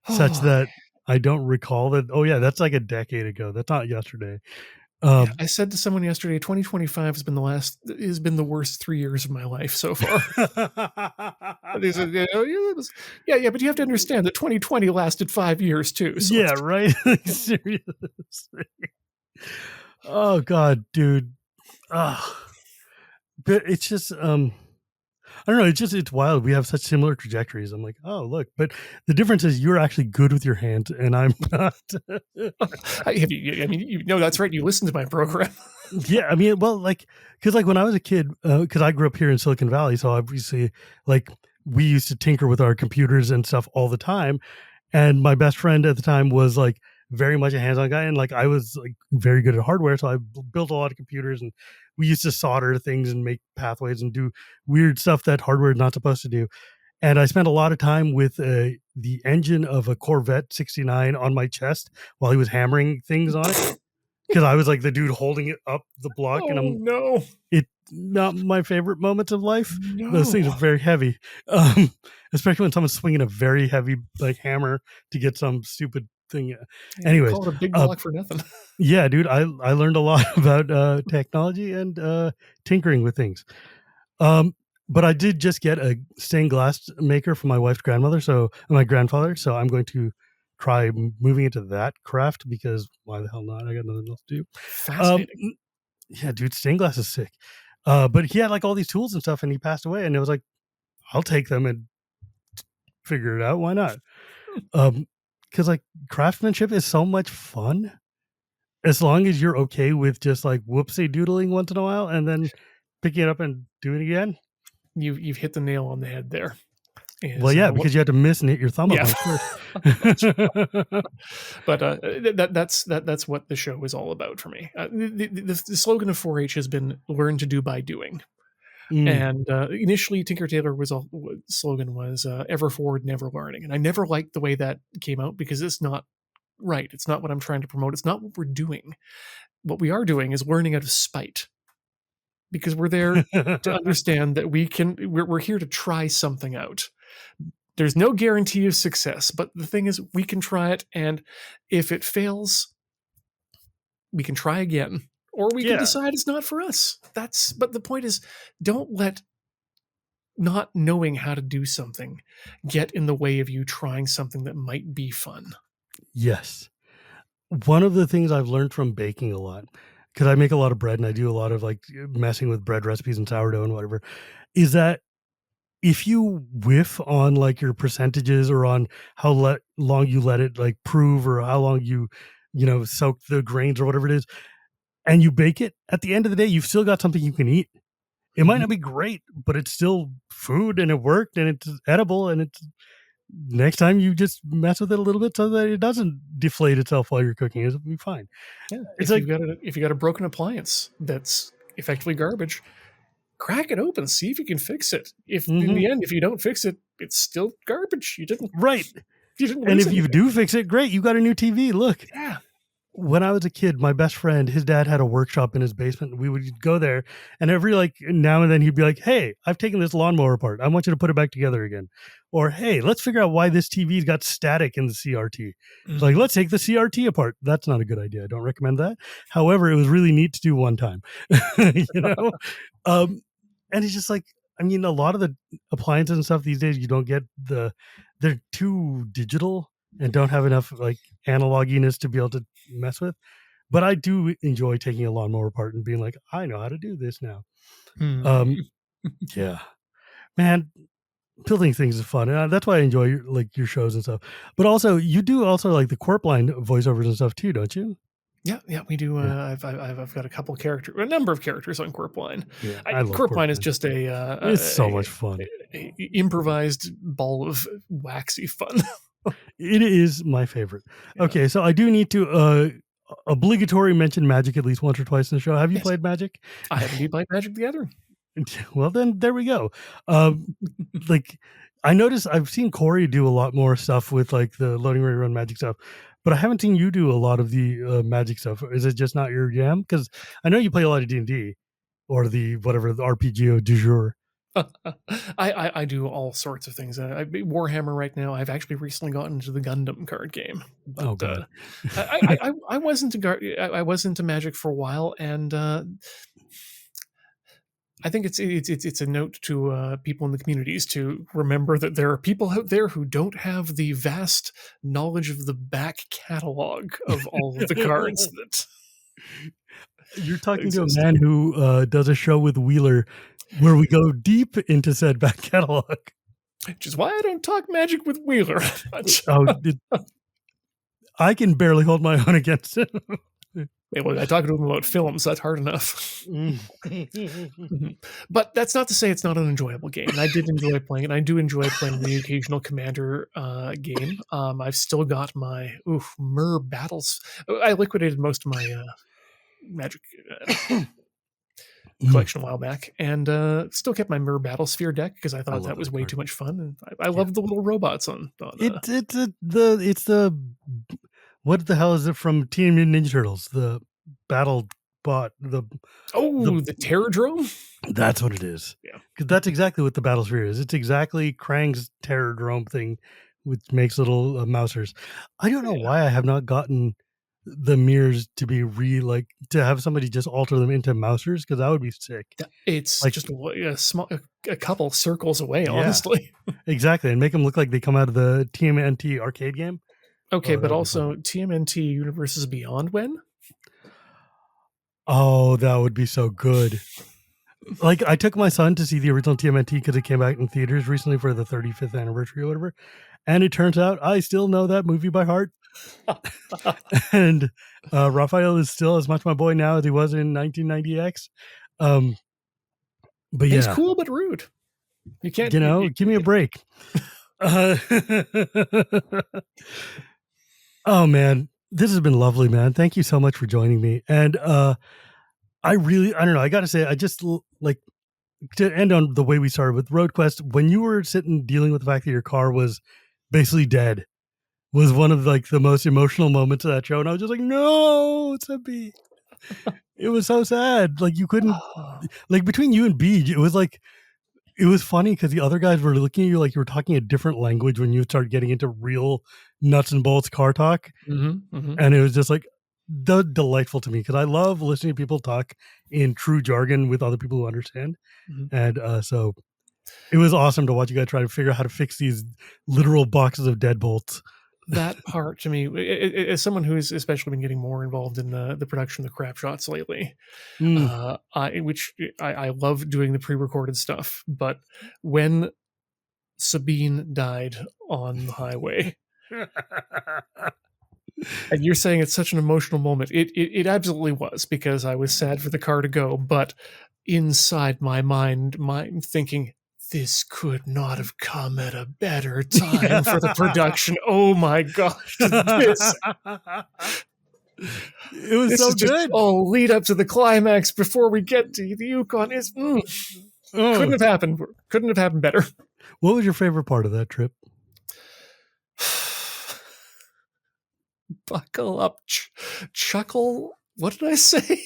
such Oh, that I don't recall that. Oh yeah, that's like a decade ago. That's not yesterday. yeah, Um, I said to someone yesterday, 2025 has been the worst 3 years of my life so far. They said, yeah, but you have to understand that 2020 lasted 5 years too. So yeah, it's right. Like, seriously. Oh god, dude. Ah, but it's just I don't know. It's wild. We have such similar trajectories. I'm like, oh look, but the difference is you're actually good with your hands, and I'm not. I mean, that's right. You listen to my program. Yeah, I mean, well, like, because like when I was a kid, because I grew up here in Silicon Valley, so obviously, like, we used to tinker with our computers and stuff all the time. And my best friend at the time was like very much a hands-on guy, and like I was like very good at hardware, so I built a lot of computers, and we used to solder things and make pathways and do weird stuff that hardware is not supposed to do. And I spent a lot of time with the engine of a Corvette 69 on my chest while he was hammering things on it, because I was like the dude holding it up the block, and Oh I'm no, it not my favorite moments of life. Those things are no. very heavy, um, especially when someone's swinging a very heavy like hammer to get some stupid thing. Yeah, they Anyways, call it a big uh, block for nothing. yeah, dude, I learned a lot about technology and tinkering with things. Um, but I did just get a stained glass maker from my wife's grandmother, so my grandfather. So I'm going to try moving into that craft because why the hell not? I got nothing else to do. Um, Fascinating. yeah, dude, stained glass is sick. But he had like all these tools and stuff, and he passed away, and it was like, I'll take them and figure it out. Why not? Because like craftsmanship is so much fun as long as you're okay with just like whoopsie doodling once in a while, and then picking it up and doing it again. You've hit the nail on the head there. Well, Is yeah, what? because you had to miss and hit your thumb a Yeah, bunch first. that's but that's what the show is all about for me. The slogan of 4-H has been "Learn to do by doing." Mm. And initially, Tinker Tailor was all slogan was "Ever forward, never learning," and I never liked the way that came out because it's not right. It's not what I'm trying to promote. It's not what we're doing. What we are doing is learning out of spite because we're there to understand that we're here to try something out. There's no guarantee of success, but the thing is we can try it, and if it fails, we can try again, or we can Yeah. decide it's not for us. But the point is, don't let not knowing how to do something get in the way of you trying something that might be fun. Yes. One of the things I've learned from baking a lot, because I make a lot of bread and I do a lot of like messing with bread recipes and sourdough and whatever, is that if you whiff on like your percentages or on how long you let it like prove or how long you soak the grains or whatever it is, and you bake it, at the end of the day, you've still got something you can eat. It might Mhm. not be great, but it's still food and it worked and it's edible, and it's next time you just mess with it a little bit so that it doesn't deflate itself while you're cooking, it'll be fine. Yeah, It's like, if you got a broken appliance that's effectively garbage, crack it open, see if you can fix it. If in mhm, the end, if you don't fix it, it's still garbage. right. You didn't And lose if you anything. do fix it, great, you got a new TV. Look, Yeah. when I was a kid, my best friend, his dad had a workshop in his basement. We would go there, and every like now and then he'd be like, "Hey, I've taken this lawnmower apart. I want you to put it back together again." Or, "Hey, let's figure out why this TV's got static in the CRT." It's like, Mhm. let's take the CRT apart. That's not a good idea. I don't recommend that. However, it was really neat to do one time. you know? Um, and it's just like, I mean, a lot of the appliances and stuff these days, you don't get they're too digital and don't have enough like analoginess to be able to mess with. But I do enjoy taking a lawnmower apart and being like, I know how to do this now. Um, Mhm. yeah, man, building things is fun, and that's why I enjoy your shows and stuff. But also, you do also like the Corp line voiceovers and stuff too, don't you? Yeah, we do. Yeah. I've got a number of characters on Corpline. Yeah, I love Corpline is Corpline. just It's so much fun. a improvised ball of waxy fun. It is my favorite. Yeah. Okay, so I do need to obligatory mention Magic at least once or twice in the show. Have you Yes, played Magic? I have indeed played Magic the Gathering. Well, then there we go. Um, like I noticed I've seen Corey do a lot more stuff with like the loading ready run Magic stuff, but I haven't seen you do a lot of the Magic stuff. Is it just not your jam? Because I know you play a lot of D&D or the whatever the RPG du jour. I do all sorts of things. Warhammer right now. I've actually recently gotten into the Gundam card game, but Oh God. I was I was into Magic for a while, and I think it's a note to people in the communities to remember that there are people out there who don't have the vast knowledge of the back catalog of all of the cards that You're talking to a exist. man who does a show with Wheeler where we go deep into said back catalog. Which is why I don't talk Magic with Wheeler much. Oh, I can barely hold my own against it. Well, I talk to him about films. That's hard enough. But that's not to say it's not an enjoyable game. And I did enjoy playing it. I do enjoy playing the occasional Commander game. I've still got my Mer battles. I liquidated most of my Magic collection a while back, and still kept my Mer Battlesphere deck because I thought that was way too much fun. And I love the little robots on. It's the what the hell is it from Teenage Mutant Ninja Turtles? The battle bot. The Terrordrome. That's what it is. Yeah, because that's exactly what the Battlesphere is. It's exactly Krang's Terrordrome thing, which makes little mousers. I don't know why I have not gotten the mirrors to be to have somebody just alter them into mousers, because that would be sick. It's like, just a couple circles away, honestly. Exactly, and make them look like they come out of the TMNT arcade game. Okay, but also TMNT Universes Beyond when? Oh, that would be so good. Like, I took my son to see the original TMNT because it came out in theaters recently for the 35th anniversary or whatever. And it turns out I still know that movie by heart. And Raphael is still as much my boy now as he was in 1990X. But yeah. He's cool but rude. You can't... give me a break. Oh, man. This has been lovely, man. Thank you so much for joining me. And I don't know. I got to say, I just like to end on the way we started with RoadQuest. When you were sitting dealing with the fact that your car was basically dead, was one of like the most emotional moments of that show. And I was just like, no, it's a B. It was so sad. Like you couldn't, like between you and B, it was like, it was funny because the other guys were looking at you like you were talking a different language when you started getting into real nuts and bolts car talk. And it was just like delightful to me because I love listening to people talk in true jargon with other people who understand. And so it was awesome to watch you guys try to figure out how to fix these literal boxes of deadbolts. That part to me, as someone who's especially been getting more involved in the production of the crap shots lately, I love doing the pre-recorded stuff. But when Sabine died on the highway, and you're saying it's such an emotional moment, it absolutely was, because I was sad for the car to go. But inside my mind, I'm thinking, this could not have come at a better time for the production. Oh my gosh. It was so good. Lead up to the climax before we get to the Yukon is couldn't have happened. Couldn't have happened better. What was your favorite part of that trip? Buckle up, chuckle. What did I say?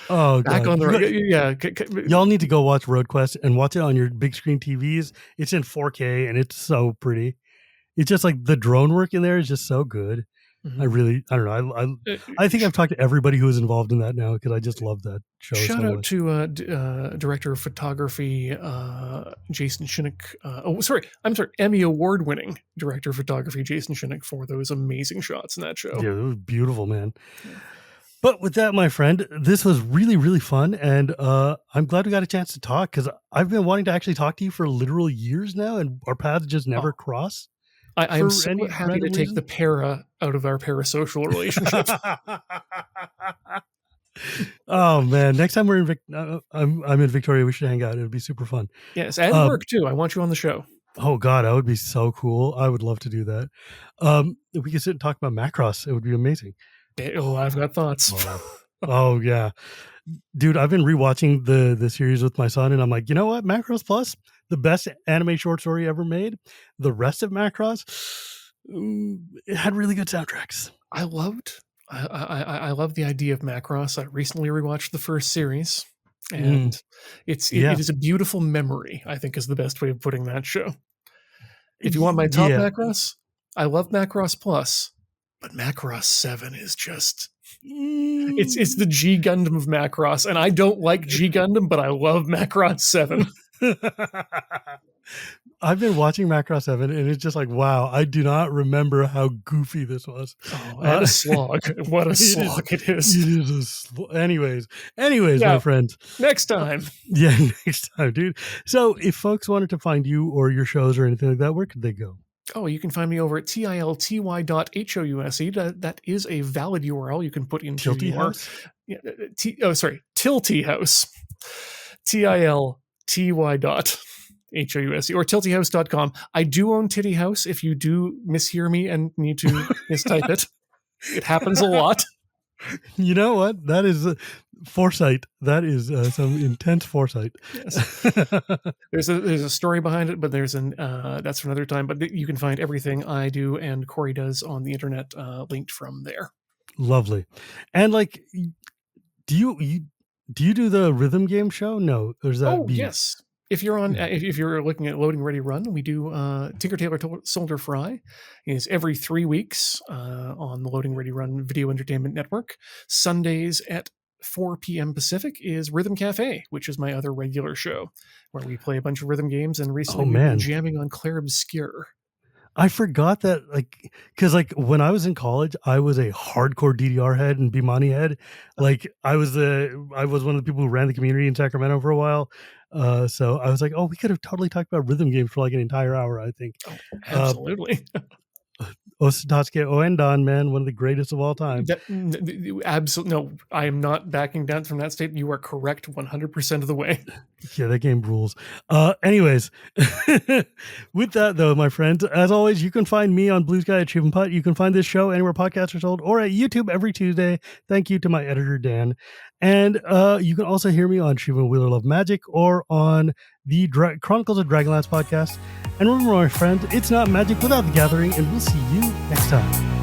Oh, back God. on the y'all need to go watch RoadQuest and watch it on your big screen TVs. It's in 4K and it's so pretty. It's just like the drone work in there is just so good. I don't know. I think I've talked to everybody who is involved in that now because I just love that show. Shout out to director of photography Jason Shinnick. I'm sorry, Emmy Award winning director of photography Jason Shinnick for those amazing shots in that show. Yeah, it was beautiful, man. But with that, my friend, this was really, really fun. And I'm glad we got a chance to talk because I've been wanting to actually talk to you for literal years now and our paths just never cross. I'm for so any happy to random take the reason. para out of our parasocial relationship. Oh man, next time we're in I'm in Victoria, we should hang out. It would be super fun. Yes, and Uh, work too. I want you on the show. oh god, that would be so cool. I would love to do that. If we could sit and talk about Macross, it would be amazing. Oh, I've got thoughts. Oh yeah. Dude, I've been rewatching the series with my son, and I'm like, you know what? Macross Plus, the best anime short story ever made. The rest of Macross, it had really good soundtracks. I love the idea of Macross. I recently rewatched the first series, and it Yeah. is a beautiful memory, I think is the best way of putting that show. If you want my top Yeah. Macross, I love Macross Plus, but Macross 7 is just it's the G Gundam of Macross, and I don't like G Gundam, but I love Macross 7. I've been watching Macross 7, and it's just like, wow, I do not remember how goofy this was. Oh, and a slog. What a slog it is. It is a slog. Anyways, my friends. Next time. Yeah, next time, dude. So if folks wanted to find you or your shows or anything like that, where could they go? Oh, you can find me over at tilty.house. That is a valid URL you can put into Tilty House? Tilty House. TILTY.house or tiltyhouse.com. I do own Titty House if you do mishear me and need to mistype it. It happens a lot. You know what? That is foresight. That is some intense foresight. Yes. There's a story behind it, but that's for another time. But you can find everything I do and Corey does on the internet linked from there. Lovely. And like, do you do the rhythm game show? No, or is that? Oh yes. If you're on, if you're looking at Loading Ready Run, we do Tinker Tailor Soldier Fry is every 3 weeks on the Loading Ready Run Video Entertainment Network. Sundays at 4 p.m. Pacific is Rhythm Cafe, which is my other regular show where we play a bunch of rhythm games. And recently we've been jamming on Claire Obscure. I forgot that, like, because like when I was in college, I was a hardcore DDR head and Bimani head. Like I was one of the people who ran the community in Sacramento for a while. So I was like, oh, we could have totally talked about rhythm games for like an entire hour, I think. Oh, absolutely. Osatsuki Oendan, man, one of the greatest of all time. Absolutely. No, I am not backing down from that statement. You are correct 100% of the way. Yeah, that game rules. Anyways, with that though, my friends, as always, you can find me on Blue Sky at Shivam Bhatt. You can find this show anywhere podcasts are sold or at YouTube every Tuesday. Thank you to my editor, Dan. And you can also hear me on Shivam Wheeler Love Magic or on the Chronicles of Dragonlance podcast. And remember, my friends, it's not magic without the gathering, and we'll see you next time.